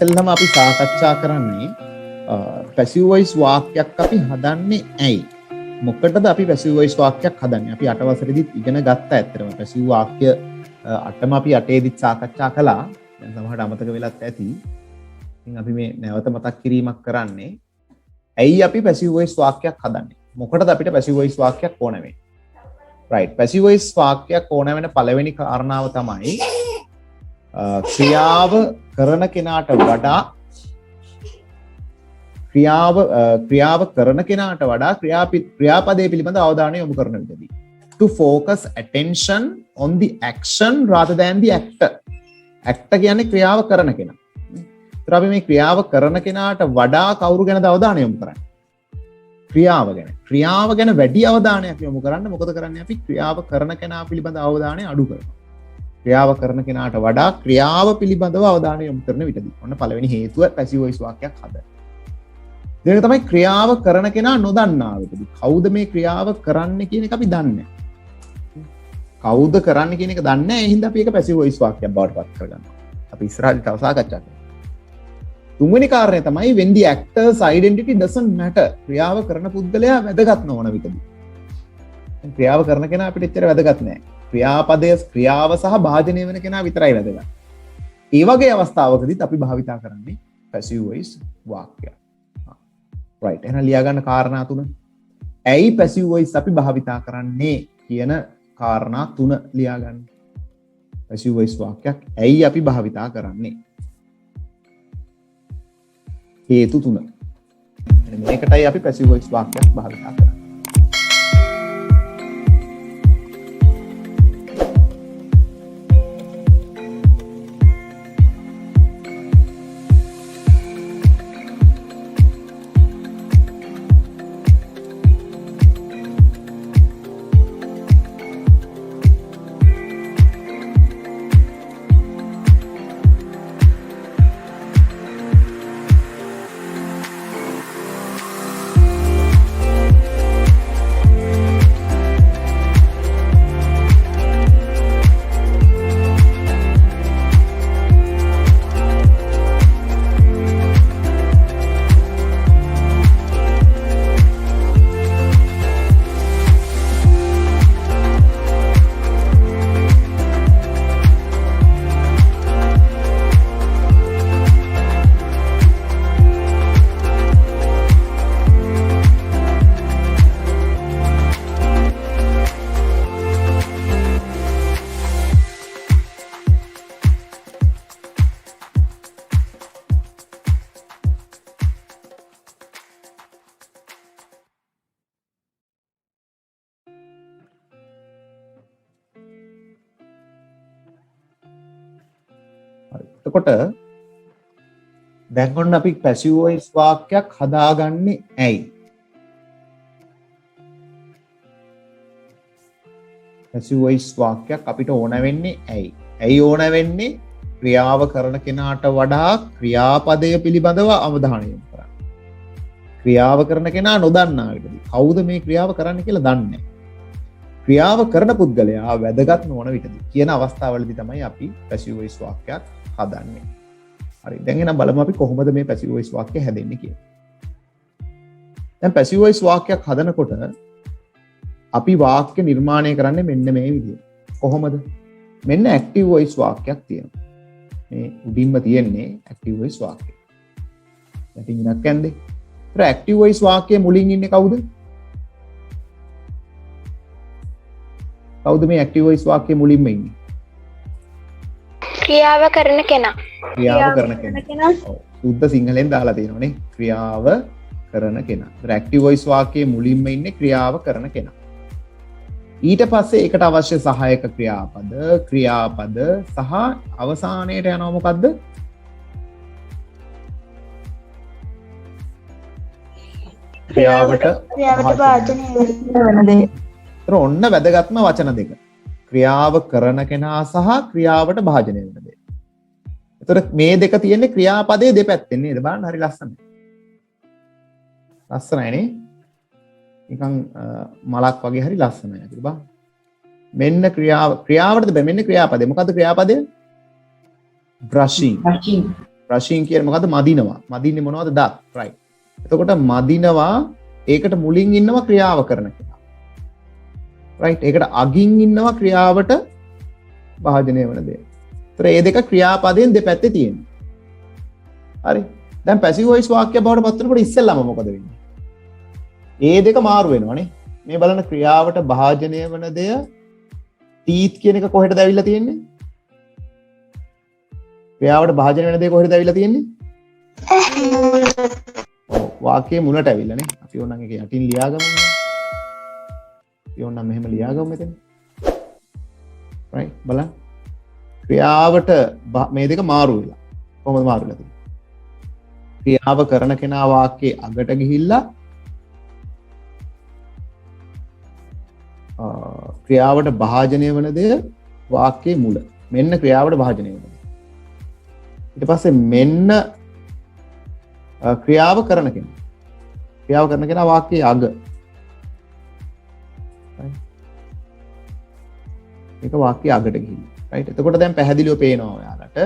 ඉස්සෙල්ලාම අපි සාකච්ඡා කරන්නේ පැසිව් වොයිස් වාක්‍යයක් අපි හදන්නේ ඇයි? මොකටද අපි පැසිව් වොයිස් වාක්‍යයක් හදන්නේ? අපි 8 වසරේදීත් ඉගෙන ගත්තා ඇත්තටම පැසිව් වාක්‍ය 8ම අපි 8 සාකච්ඡා කළා. දැන් සමහරට අමතක වෙලත් ඇති. ඉතින් අපි මේ නැවත මතක් කිරීමක් කරන්නේ ඇයි අපි පැසිව් වොයිස් වාක්‍යයක් හදන්නේ? මොකටද අපිට පැසිව් වොයිස් වාක්‍යයක් ඕන වෙන්නේ? රයිට්. පැසිව් වොයිස් වාක්‍යයක් ඕන වෙන පළවෙනි කාරණාව තමයි ක්‍රියාව කරන කෙනාට වඩා ක්‍රියාව කරන කෙනාට වඩා ක්‍රියාපදයේ පිළිබඳ අවධානය යොමු කරන විදිහදී. To focus attention on the action rather than the actor. actor කියන්නේ ක්‍රියාව කරන කෙනා. ඒතර අපි මේ ක්‍රියාව කරන කෙනාට වඩා කවුරු ගැනද අවධානය යොමු කරන්නේ? ක්‍රියාව ගැන. ක්‍රියාව ගැන වැඩි අවධානයක් යොමු කරන්න මොකද කරන්නේ? අපි ක්‍රියාව කරන කෙනා පිළිබඳ අවධානය අඩු කරනවා. ක්‍රියාව කරන කෙනාට වඩා ක්‍රියාව පිළිබඳව අවධානය යොමු කරන විටදී. ඔන්න පළවෙනි හේතුව පැසිව් වොයිස් වාක්‍යයක් හදන්න. දෙක තමයි ක්‍රියාව කරන කෙනා නොදන්නා විටදී. කවුද මේ ක්‍රියාව කරන්නේ කියන එක අපි දන්නේ නැහැ. කවුද කරන්නේ කියන එක දන්නේ නැහැ. ඒ හින්දා අපි ඒක පැසිව් වොයිස් වාක්‍යයක් බවට පත් කරගන්නවා. අපි ඉස්සරහට තව සාකච්ඡා කරමු. තුන්වෙනි කාරණය තමයි when the actor's identity doesn't matter. ක්‍රියාව කරන පුද්ගලයා වැදගත් නොවන විටදී. ක්‍රියාව කරන කෙනා අපිට එච්චර වැදගත් නැහැ. ක්‍රියාපදයේ ක්‍රියාව සහ භාජනය වෙන කෙනා විතරයි වැදගත්. ඒ වගේ අවස්ථාවකදීත් අපි භාවිතා කරන්නේ පැසිව් වොයිස් වාක්‍යය. රයිට්. එහෙනම් ලියා ගන්න කාරණා තුන. ඇයි පැසිව් වොයිස් අපි භාවිතා කරන්නේ කියන කාරණා තුන ලියා ගන්න. පැසිව් වොයිස් වාක්‍යයක් ඇයි අපි භාවිතා කරන්නේ? හේතු තුන. මේකටයි අපි පැසිව් වොයිස් වාක්‍යයක් භාවිතා කරන්නේ. එතකොට දැන් ඔන්න අපි පැසිව් වොයිස් වාක්‍යයක් හදාගන්නේ ඇයි? පැසිව් වොයිස් වාක්‍යයක් අපිට ඕන වෙන්නේ ඇයි? ඇයි ඕන වෙන්නේ? ක්‍රියාව කරන කෙනාට වඩා ක්‍රියාපදය පිළිබඳව අවධානය යොමු කරන්න. ක්‍රියාව කරන කෙනා නොදන්නා විටදී කවුද මේ ක්‍රියාව කරන්නේ කියලා දන්නේ නැහැ. ක්‍රියාව කරන පුද්ගලයා වැදගත් නොවන විටදී කියන අවස්ථාවලදී තමයි අපි පැසිව් වොයිස් වාක්‍යයක් හදන්නේ. හරි. දැන් එහෙනම් බලමු අපි කොහොමද මේ පැසිව් වොයිස් වාක්‍ය හැදෙන්නේ කියලා. දැන් පැසිව් වොයිස් වාක්‍යයක් හදනකොට අපි වාක්‍ය නිර්මාණය කරන්නේ මෙන්න මේ විදිහට. කොහොමද? මෙන්න ඇක්ටිව් වොයිස් වාක්‍යයක් තියෙනවා. මේ උඩින්ම තියෙන්නේ ඇක්ටිව් වොයිස් වාක්‍යය. යටින් ඉනක් යන්නේ. ඒතර ඇක්ටිව් වොයිස් වාක්‍යයේ මුලින් ඉන්නේ කවුද? කවුද මේ ඇක්ටිව් වොයිස් වාක්‍යයේ මුලින්ම ඉන්නේ? ක්‍රියාව කරන කෙනා. ක්‍රියාව කරන කෙනා. ඔව්. සුද්ධ සිංහලෙන් දාලා තියෙනවනේ. ක්‍රියාව කරන කෙනා. ඒතර ඇක්ටිව් වොයිස් වාක්‍යයේ මුලින්ම ඉන්නේ ක්‍රියාව කරන කෙනා. ඊට පස්සේ ඒකට අවශ්‍ය සහායක ක්‍රියාපද සහ අවසානයට යනවා මොකද්ද? ක්‍රියාවට භාජනය වෙන දේ. ඒතර ඔන්න වැදගත්ම වචන දෙක. ක්‍රියාව කරන කෙනා සහ ක්‍රියාවට භාජනය වෙන දේ. ඒතර මේ දෙක තියෙන්නේ ක්‍රියාපදයේ දෙපැත්තෙන් නේද? බලන්න හරි ලස්සනයි. ලස්සනයි නේ? නිකන් මලක් වගේ හරි ලස්සනයි නේද බා? මෙන්න ක්‍රියාවටද මෙන්න ක්‍රියාපදේ. මොකද්ද ක්‍රියාපදේ? brushing. brushing කියන්නේ මොකද්ද? මදිනවා. මදින්නේ මොනවද? දත්. right. එතකොට මදිනවා ඒකට මුලින් ඉන්නවා ක්‍රියාව කරන කෙනා. right. ඒකට අගින් ඉන්නවා ක්‍රියාවට භාජනය වෙන දේ. ඒතර මේ දෙක ක්‍රියාපදයෙන් දෙපැත්තේ තියෙනවා. හරි. දැන් passive voice වාක්‍ය බවට පත් වෙනකොට ඉස්සෙල්ලාම මොකද වෙන්නේ? ඒ දෙක මාරු වෙනවනේ. මේ බලන්න ක්‍රියාවට භාජනය වෙන දේ teeth කියන එක කොහෙටද ඇවිල්ලා තියෙන්නේ? ක්‍රියාවට භාජනය වෙන දේ කොහෙටද ඇවිල්ලා තියෙන්නේ? ඔව් වාක්‍යයේ මුලට ඇවිල්ලානේ. අපි ඕනනම් ඒක යටින් ලියාගමු. අපි ඕනනම් මෙහෙම ලියාගමු මෙතන. right බලන්න. ක්‍රියාවට මේ දෙක මාරු වෙලා. කොහොමද මාරු වෙලා තියෙන්නේ? ක්‍රියාව කරන කෙනා වාක්‍යයේ අගට ගිහිල්ලා ක්‍රියාවට භාජනය වන දේ වාක්‍යයේ මුල. මෙන්න ක්‍රියාවට භාජනය වෙන දේ. ඊට පස්සේ මෙන්න ක්‍රියාව කරන කෙනා. ක්‍රියාව කරන කෙනා වාක්‍යයේ අග. මේක වාක්‍යයේ අගට ගිහින්. right. එතකොට දැන් පැහැදිලිව පේනවා ඔයාලට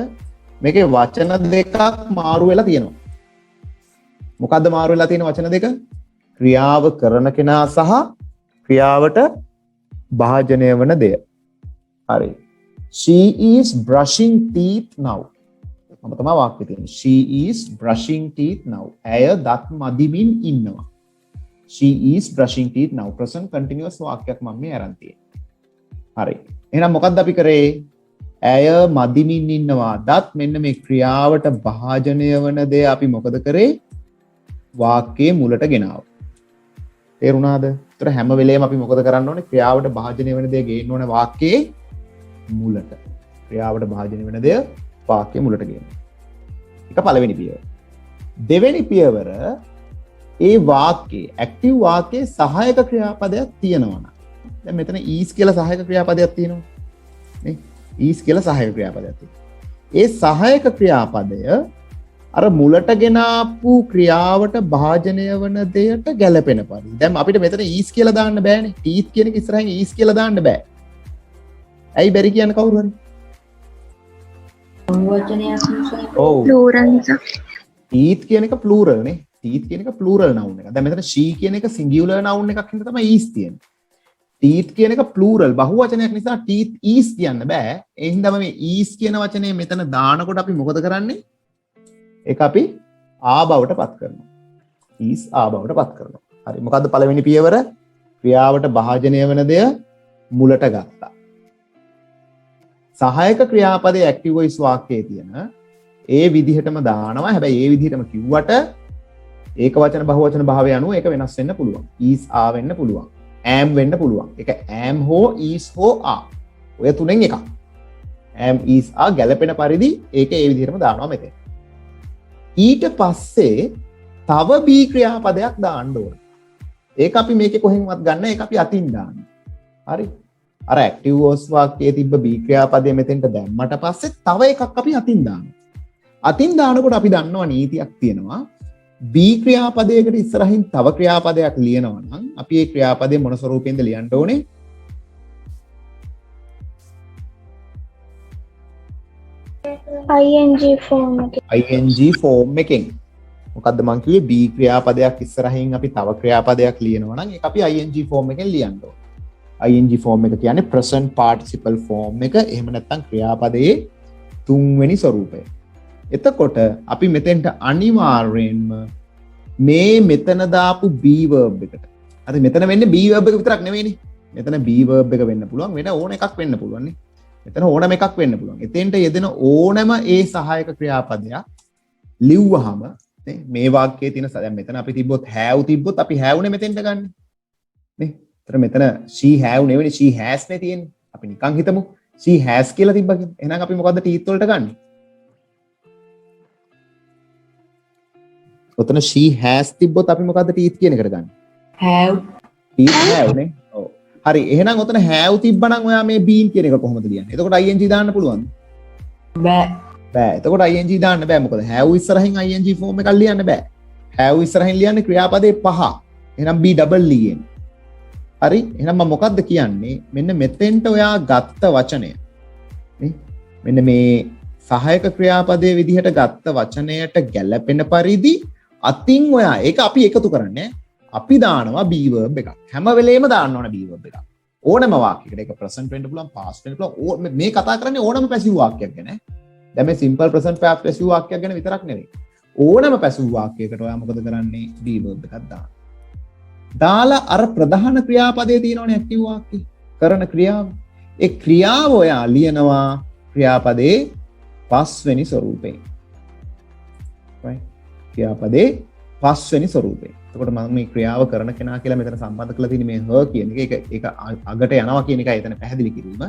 මේකේ වචන දෙකක් මාරු වෙලා තියෙනවා. මොකද්ද මාරු වෙලා තියෙන වචන දෙක? ක්‍රියාව කරන කෙනා සහ ක්‍රියාවට භාජනය වන දෙය. හරි. She is brushing teeth now. මම තමයි වාක්‍යය තියෙන්නේ. She is brushing teeth now. ඇය දත් මදිමින් ඉන්නවා. She is brushing teeth now. present continuous වාක්‍යයක් මම මේ අරන් තියෙන්නේ. හරි. එහෙනම් මොකද්ද අපි කරේ? ඇය මදිමින් ඉන්නවා. දත් මෙන්න මේ ක්‍රියාවට භාජනය වන දේ අපි මොකද කරේ? වාක්‍යයේ මුලට ගෙනාවා. තේරුණාද? ඒතර හැම වෙලේම අපි මොකද කරන්න ඕනේ? ක්‍රියාවට භාජනය වෙන දේ ගේන්න ඕනේ වාක්‍යයේ මුලට. ක්‍රියාවට භාජනය වෙන දේ වාක්‍යයේ මුලට ගේන්න. ඒක පළවෙනි පියවර. දෙවෙනි පියවර ඒ වාක්‍යයේ ඇක්ටිව් වාක්‍යයේ සහායක ක්‍රියාපදයක් තියෙනවා නම්. දැන් මෙතන is කියලා සහායක ක්‍රියාපදයක් තියෙනවා. නේ? is කියලා සහායක ක්‍රියාපදයක් තියෙනවා. ඒ සහායක ක්‍රියාපදය අර මුලට ගෙනාපු ක්‍රියාවට භාජනය වන දෙයට ගැලපෙන පරිදි. දැන් අපිට මෙතන is කියලා දාන්න බෑනේ. teeth කියන එක ඉස්සරහින් is කියලා දාන්න බෑ. ඇයි බැරි කියන්නේ කවුරු හරි? වචනයක් නිසා. ඔව්. ප්ලූරල් නිසා. teeth කියන එක plural නේ. teeth කියන එක plural noun එක. දැන් මෙතන she කියන එක singular noun එකක් හින්දා තමයි is තියෙන්නේ. teeth කියන එක plural බහුවචනයක් නිසා teeth is කියන්න බෑ. ඒ හින්දාම මේ is කියන වචනේ මෙතන දානකොට අපි මොකද කරන්නේ? ඒක අපි ආ බවට පත් කරනවා. is ආ බවට පත් කරනවා. හරි. මොකද්ද පළවෙනි පියවර? ක්‍රියාවට භාජනය වෙන දේ මුලට ගත්තා. සහායක ක්‍රියාපදයේ ඇක්ටිව් වොයිස් වාක්‍යයේ තියෙන ඒ විදිහටම දානවා. හැබැයි ඒ විදිහටම කිව්වට ඒක වචන බහුවචන භාවය අනුව ඒක වෙනස් වෙන්න පුළුවන්. is ආ වෙන්න පුළුවන්. am වෙන්න පුළුවන්. ඒක am හෝ is හෝ ආ. ඔය තුනෙන් එකක්. am is ආ ගැලපෙන පරිදි ඒක ඒ විදිහටම දානවා මෙතන. ඊට පස්සේ තව B ක්‍රියාපදයක් දාන්න ඕන. ඒක අපි මේකේ කොහෙන්වත් ගන්න. ඒක අපි අතින් දාන්න. හරි. අර ඇක්ටිව් වොයිස් වාක්‍යයේ තිබ්බ B ක්‍රියාපදය මෙතෙන්ට දැම්මට පස්සේ තව එකක් අපි අතින් දානවා. අතින් දානකොට අපි දන්නවා නීතියක් තියෙනවා. B ක්‍රියාපදයකට ඉස්සරහින් තව ක්‍රියාපදයක් ලියනවා නම් අපි ඒ ක්‍රියාපදේ මොන ස්වරූපයෙන්ද ලියන්න ඕනේ? ing form එකේ. ing form එකෙන්. මොකද්ද මං කිව්වේ? B ක්‍රියාපදයක් ඉස්සරහින් අපි තව ක්‍රියාපදයක් ලියනවා නම් ඒක අපි ing form එකෙන් ලියන්න ඕනේ. ing form එක කියන්නේ present participle form එක. එහෙම නැත්නම් ක්‍රියාපදයේ තුන්වෙනි ස්වරූපය. එතකොට අපි මෙතෙන්ට අනිවාර්යෙන්ම මේ මෙතන දාපු B verb එකට. අර මෙතන වෙන්නේ B verb එක විතරක් නෙවෙයිනේ. මෙතන B verb එක වෙන්න පුළුවන්. වෙන ඕන එකක් වෙන්න පුළුවන් නේ. මෙතන ඕනම එකක් වෙන්න පුළුවන්. එතෙන්ට යෙදෙන ඕනම ඒ සහායක ක්‍රියාපදයක් ලිව්වහම නේ මේ වාක්‍යයේ තියෙන දැන් මෙතන අපි තිබ්බොත් have තිබ්බොත් අපි have නේ මෙතෙන්ට ගන්න. නේ. ඒතර මෙතන she have නෙවෙයි she has නේ තියෙන්නේ. අපි නිකන් හිතමු she has කියලා තිබ්බා කියලා. එහෙනම් අපි මොකද්ද teeth වලට ගන්නෙ? ඔතන she has තිබ්බොත් අපි මොකද්ද teeth කියන එකට ගන්න? have. teeth have නේ. ඔව්. හරි. එහෙනම් ඔතන have තිබ්බනම් ඔයා මේ been කියන එක කොහොමද ලියන්නේ? එතකොට ing දාන්න පුළුවන්ද? බෑ. බෑ. එතකොට ing දාන්න බෑ. මොකද have ඉස්සරහින් ing form එකක් ලියන්න බෑ. have ඉස්සරහින් ලියන්නේ ක්‍රියාපදේ පහ. එහෙනම් be double ලියෙන්. හරි. එහෙනම් මම මොකද්ද කියන්නේ? මෙන්න මෙතෙන්ට ඔයා ගත්ත වචනය. නේ? මෙන්න මේ සහායක ක්‍රියාපදයේ විදිහට ගත්ත වචනයට ගැලපෙන පරිදි අතින් ඔයා ඒක අපි එකතු කරන්නේ අපි දානවා be verb එකක් හැම වෙලේම දාන්න ඕන be verb එකක් ඕනම වාක්‍යයකට ඒක present වෙන්න පුළුවන් past වෙන්න පුළුවන් මේ කතා කරන්නේ ඕනම passive වාක්‍යයක් ගැන දැන් මේ simple present past passive වාක්‍යයක් ගැන විතරක් නෙවෙයි ඕනම passive වාක්‍යයකට ඔයා මොකද කරන්නේ be verb එකක් දාන්න දාලා අර ප්‍රධාන ක්‍රියාපදයේ තියෙනවනේ active වාක්‍ය කරන ක්‍රියාව ඒ ක්‍රියාව ඔයා ලියනවා ක්‍රියාපදයේ පස්වෙනි ස්වරූපයෙන් right ක්‍රියාපදයේ පස්වෙනි ස්වරූපයෙන් එතකොට මම මේ ක්‍රියාව කරන කෙනා කියලා මෙතන සම්බන්ධ කරලා තියෙන මේ her කියන එක ඒක අගට යනවා කියන එකයි එතන පැහැදිලි කිරීම.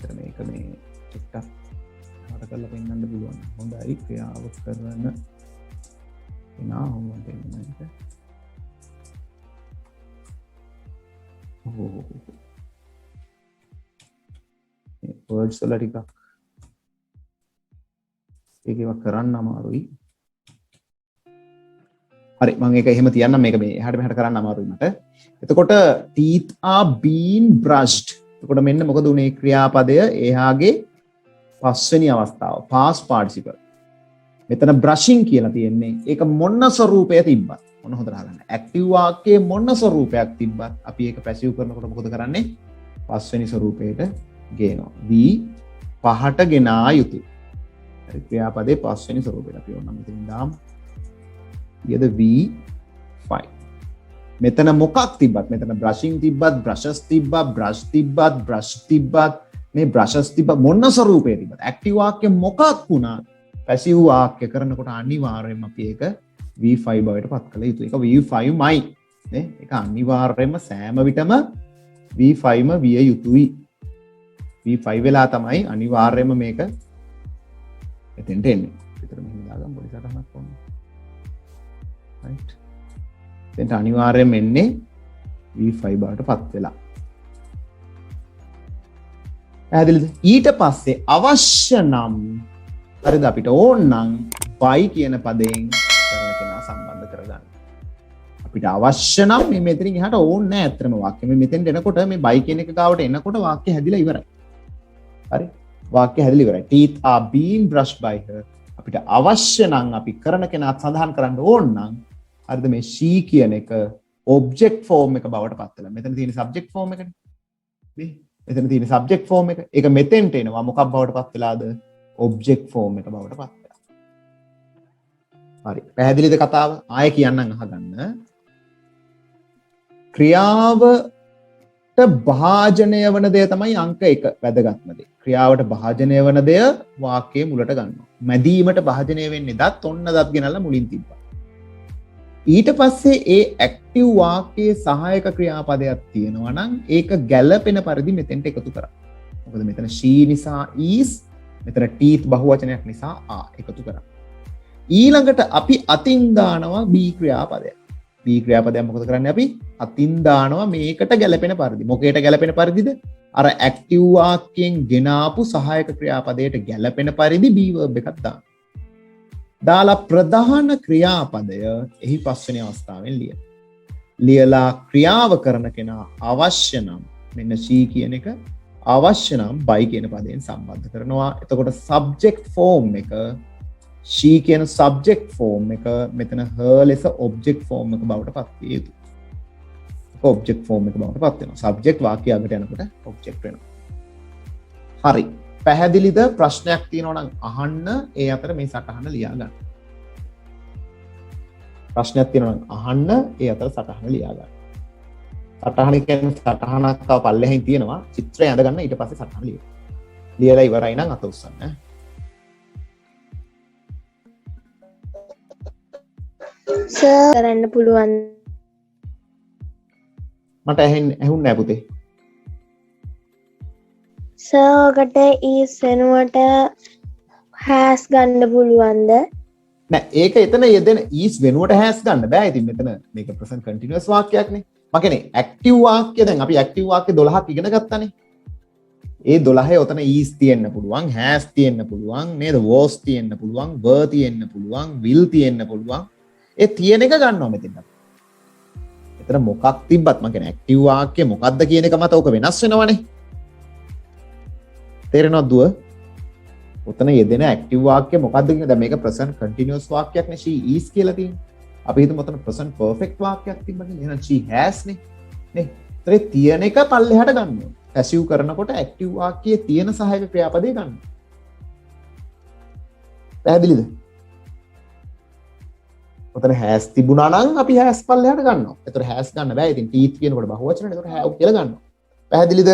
එතන මේක මේ ටිකක් හර කරලා පෙන්නන්න පුළුවන්. හොඳයි ක්‍රියාව කරන කෙනා හොමන් දෙන්න එක. ඔව්. මේ words වල ටිකක් ඒකව කරන්න අමාරුයි. හරි මම ඒක එහෙම තියන්නම් මේක මේ එහාට මෙහාට කරන්න අමාරුයි මට. එතකොට teeth are being brushed. එතකොට මෙන්න මොකද උනේ ක්‍රියාපදය එහාගේ පස්වෙනි අවස්ථාව past participle. මෙතන brushing කියලා තියෙන්නේ ඒක මොන ස්වරූපය තිබ්බත් මොන හොඳට අහගන්න. active වාක්‍යයේ මොන ස්වරූපයක් තිබ්බත් අපි ඒක passive කරනකොට මොකද කරන්නේ? පස්වෙනි ස්වරූපයට ගේනවා. we පහට ගෙනා යුතුය. හරි ක්‍රියාපදයේ පස්වෙනි ස්වරූපයට අපි ඕනනම් මෙතනින් දාමු. ඊයද V5 මෙතන මොකක් තිබ්බත් මෙතන brushing තිබ්බත් brushes තිබ්බත් brush තිබ්බත් brush තිබ්බත් මේ brushes තිබ්බ මොන ස්වරූපේ තිබ්බත් active වාක්‍ය මොකක් වුණත් passive වාක්‍ය කරනකොට අනිවාර්යයෙන්ම අපි ඒක V5 බවට පත් කළ යුතුයි. ඒක V5මයි නේ. ඒක අනිවාර්යයෙන්ම සෑම විටම V5ම විය යුතුයි. V5 වෙලා තමයි අනිවාර්යයෙන්ම මේක එතෙන්ට එන්නේ. විතර මෙහෙම දාගමු පොඩි සටහනක් වුණා. right දැන් අනිවාර්යයෙන්ම එන්නේ V5 බවට පත් වෙලා. පැහැදිලිද? ඊට පස්සේ අවශ්‍ය නම් හරිද අපිට ඕන නම් by කියන පදයෙන් කරන කෙනා සම්බන්ධ කරගන්න. අපිට අවශ්‍ය නම් මේ මෙතනින් එහාට ඕනේ නැහැ අත්‍තරම වාක්‍ය. මේ මෙතෙන්ට එනකොට මේ by කියන එක ගාවට එනකොට වාක්‍ය හැදිලා ඉවරයි. හරි? වාක්‍ය හැදිලා ඉවරයි. teeth are being brushed by her. අපිට අවශ්‍ය නම් අපි කරන කෙනාත් සඳහන් කරන්න ඕන නම් හරිද මේ she කියන එක object form එක බවට පත් වෙලා. මෙතන තියෙන subject form එකනේ. මේ මෙතන තියෙන subject form එක. ඒක මෙතෙන්ට එනවා මොකක් බවට පත් වෙලාද? object form එක බවට පත් වෙලා. හරි. පැහැදිලිද කතාව? ආයෙ කියන්නම් අහගන්න. ක්‍රියාවට භාජනය වන දේ තමයි අංක 1 වැදගත්ම දේ. ක්‍රියාවට භාජනය වන දේ වාක්‍යයේ මුලට ගන්නවා. මැදීමට භාජනය වෙන්නේ දත් ඔන්න දත් ගෙනල්ලා මුලින් තිබ්බා. ඊට පස්සේ ඒ ඇක්ටිව් වාක්‍යයේ සහායක ක්‍රියාපදයක් තියෙනවා නම් ඒක ගැළපෙන පරිදි මෙතෙන්ට එකතු කරා. මොකද මෙතන she නිසා is මෙතන teeth බහුවචනයක් නිසා are එකතු කරා. ඊළඟට අපි අතින් දානවා be ක්‍රියාපදයක්. be ක්‍රියාපදයක් මොකද කරන්නේ අපි? අතින් දානවා මේකට ගැළපෙන පරිදි. මොකේට ගැළපෙන පරිදිද? අර ඇක්ටිව් වාක්‍යයෙන් ගෙනාපු සහායක ක්‍රියාපදයට ගැළපෙන පරිදි be verb එකක් දාන්න. දාලා ප්‍රධාන ක්‍රියාපදය එහි පස්වෙනි අවස්ථාවෙන් ලියන. ලියලා ක්‍රියාව කරන කෙනා අවශ්‍ය නම් මෙන්න she කියන එක අවශ්‍ය නම් by කියන පදයෙන් සම්බන්ධ කරනවා. එතකොට subject form එක she කියන subject form එක මෙතන her ලෙස object form එක බවට පත් විය යුතුයි. object form එක බවට පත් වෙනවා. subject වාක්‍ය අගට යනකොට object වෙනවා. හරි. පැහැදිලිද? ප්‍රශ්නයක් තියෙනවා නම් අහන්න. ඒ අතර මේ සටහන ලියා ගන්න. ප්‍රශ්නයක් තියෙනවා නම් අහන්න. ඒ අතර සටහන ලියා ගන්න. සටහන කියන්නේ සටහනක් තව පල්ලෙහින් තියෙනවා. චිත්‍රය ඇඳ ගන්න ඊට පස්සේ සටහන ලියන්න. ලියලා ඉවරයි නම් අත උස්සන්න. සර් කරන්න පුළුවන්. මට ඇහුන්නේ නැහැ පුතේ. සර්කට is වෙනුවට has ගන්න පුළුවන්ද? නෑ ඒක එතන යෙදෙන is වෙනුවට has ගන්න බෑ. ඉතින් මෙතන මේක present continuous වාක්‍යයක්නේ. මම කියන්නේ active වාක්‍ය දැන් අපි active වාක්‍ය 12ක් ඉගෙන ගත්තානේ. ඒ 12 ඔතන is තියෙන්න පුළුවන්, has තියෙන්න පුළුවන්, නේද? was තියෙන්න පුළුවන්, were තියෙන්න පුළුවන්, will තියෙන්න පුළුවන්. ඒ තියෙන එක ගන්නවා මෙතෙන්ට. එතන මොකක් තිබ්බත් මම කියන්නේ active වාක්‍ය මොකක්ද කියන එක මත ඕක වෙනස් වෙනවනේ. තේරෙනවද දුව? උතන යෙදෙන ඇක්ටිව් වාක්‍ය මොකක්ද කියන්නේ? දැන් මේක present continuous වාක්‍යයක් නේ she is කියලා තියෙන්නේ. අපි හිතමු උතන present perfect වාක්‍යයක් තිබ්බ කියලා. එහෙනම් she has නේ. ඒතරේ තියෙන එක පල්ලෙහාට ගන්න ඕනේ. passive කරනකොට ඇක්ටිව් වාක්‍යයේ තියෙන සහායක ක්‍රියාපදේ ගන්න. පැහැදිලිද? උතන has තිබුණා නම් අපි has පල්ලෙහාට ගන්නවා. ඒතර has ගන්න බෑ. ඉතින් teeth කියනකොට බහුවචනනේ. ඒතර have කියලා ගන්නවා. පැහැදිලිද?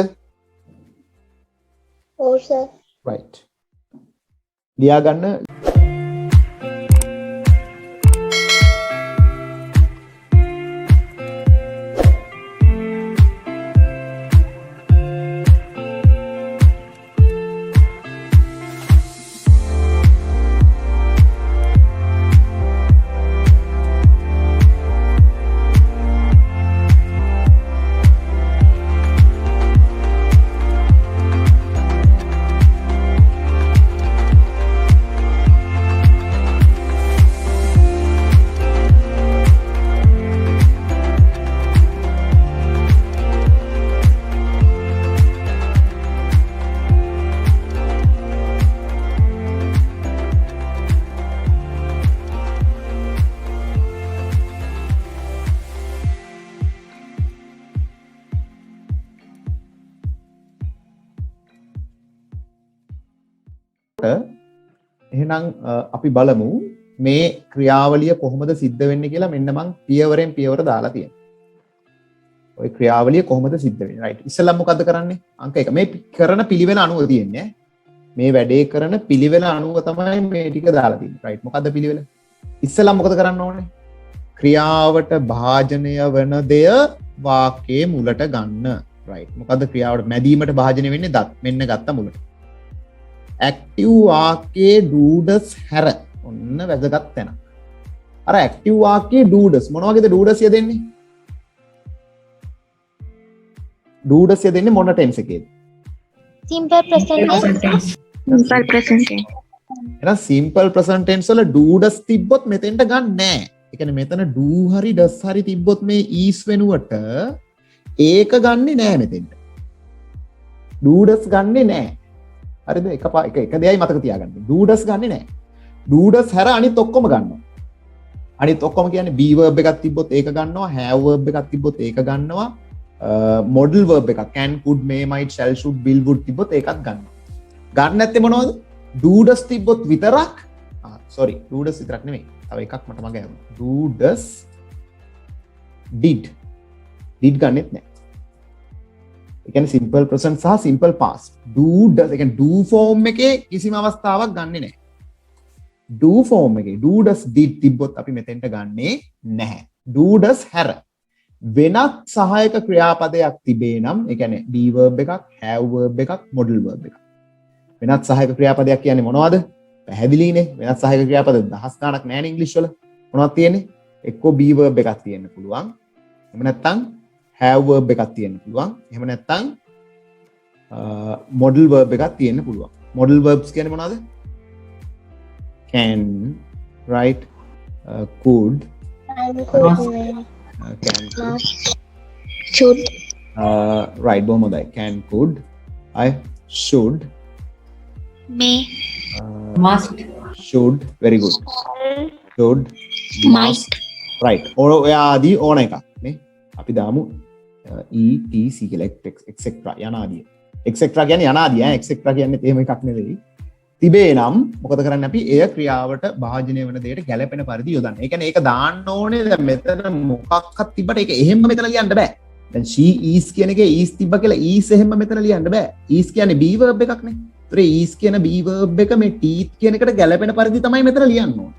ඔව් සර්. right. ලියා ගන්න. එහෙනම් අපි බලමු මේ ක්‍රියාවලිය කොහොමද සිද්ධ වෙන්නේ කියලා. මෙන්න මං පියවරෙන් පියවර දාලා තියෙනවා. ওই ක්‍රියාවලිය කොහොමද සිද්ධ වෙන්නේ? රයිට්. ඉස්සෙල්ලා මොකද්ද කරන්නේ? අංක 1. මේ කරන පිළිවෙල අනුව තියෙන්නේ. මේ වැඩේ කරන පිළිවෙල අනුව තමයි මේ ටික දාලා තියෙන්නේ. රයිට්. මොකද්ද පිළිවෙල? ඉස්සෙල්ලා මොකද කරන්න ඕනේ? ක්‍රියාවට භාජනය වන දෙය වාක්‍යයේ මුලට ගන්න. රයිට්. මොකද්ද ක්‍රියාවට මැදීමට භාජනය වෙන්නේ? දත්. මෙන්න ගත්ත මුලට. ඇක්ටිව් වාක්‍යයේ ඩූඩස් හැර ඔන්න වැදගත් තැන. අර ඇක්ටිව් වාක්‍යයේ ඩූඩස් මොන වගේද ඩූඩස් යදෙන්නේ? ඩූඩස් යදෙන්නේ මොන tense එකේද? simple present tense. Simple present tense. එහෙනම් simple present tense වල ඩූඩස් තිබ්බොත් මෙතෙන්ට ගන්න නෑ. ඒ කියන්නේ මෙතන ඩූ හරි ඩස් හරි තිබ්බොත් මේ ඊස් වෙනුවට ඒක ගන්නෙ නෑ මෙතෙන්ට. ඩූඩස් ගන්නෙ නෑ. හරිද? එක දෙයයි මතක තියාගන්න. ඩූඩස් ගන්නෙ නෑ. ඩූඩස් හැර අනිත් ඔක්කොම ගන්නවා. අනිත් ඔක්කොම කියන්නේ be verb එකක් තිබ්බොත් ඒක ගන්නවා, have verb එකක් තිබ්බොත් ඒක ගන්නවා, modal verb එකක් can could may might shall should will would තිබ්බොත් ඒකත් ගන්නවා. ගන්න නැත්තේ මොනවද? ඩූඩස් තිබ්බොත් විතරක් sorry ඩූඩස් විතරක් නෙමෙයි. තව එකක් මට මග යනවා. ඩූඩස් did ගන්නෙත් නෑ. ඒ කියන්නේ simple present සහ simple past. do does ඒ කියන්නේ do form එකේ කිසිම අවස්ථාවක් ගන්නෙ නැහැ. do form එකේ do does did තිබ්බොත් අපි මෙතෙන්ට ගන්නෙ නැහැ. do does හැර වෙනත් සහායක ක්‍රියාපදයක් තිබේ නම් ඒ කියන්නේ be verb එකක්, have verb එකක්, modal verb එකක්. වෙනත් සහායක ක්‍රියාපදයක් කියන්නේ මොනවද? පැහැදිලිනේ. වෙනත් සහායක ක්‍රියාපද දහස් ගණක් නැහැ නේ ඉංග්‍රීසි වල. මොනවද තියෙන්නේ? එක්කෝ be verb එකක් තියෙන්න පුළුවන්. එහෙම නැත්නම් have verb එකක් තියෙන්න පුළුවන්. එහෙම නැත්නම් modal verb එකක් තියෙන්න පුළුවන්. modal verbs කියන්නේ මොනවද? can, right, could, can, should, right, බොහොම හොඳයි. can, could, I should, May. Must. should, very good. should, Might. right. ඔය ආදී ඕන එකක් නේ. අපි දාමු etc කියලා etc යනාදිය. etc කියන්නේ යනාදිය etc කියන්නේ එහෙම එකක් නෙවෙයි. තිබේ නම් මොකද කරන්නේ අපි එය ක්‍රියාවට භාජනය වෙන දෙයට ගැළපෙන පරිදි යොදන්න. ඒ කියන්නේ ඒක දාන්න ඕනේ. දැන් මෙතන මොකක්වත් තිබ්බට ඒක එහෙම්ම මෙතන ලියන්න බෑ. දැන් she is කියන එකේ is තිබ්බ කියලා is එහෙම්ම මෙතන ලියන්න බෑ. is කියන්නේ be verb එකක් නේ. ඒතර is කියන be verb එක මේ teeth කියන එකට ගැළපෙන පරිදි තමයි මෙතන ලියන්න ඕනේ.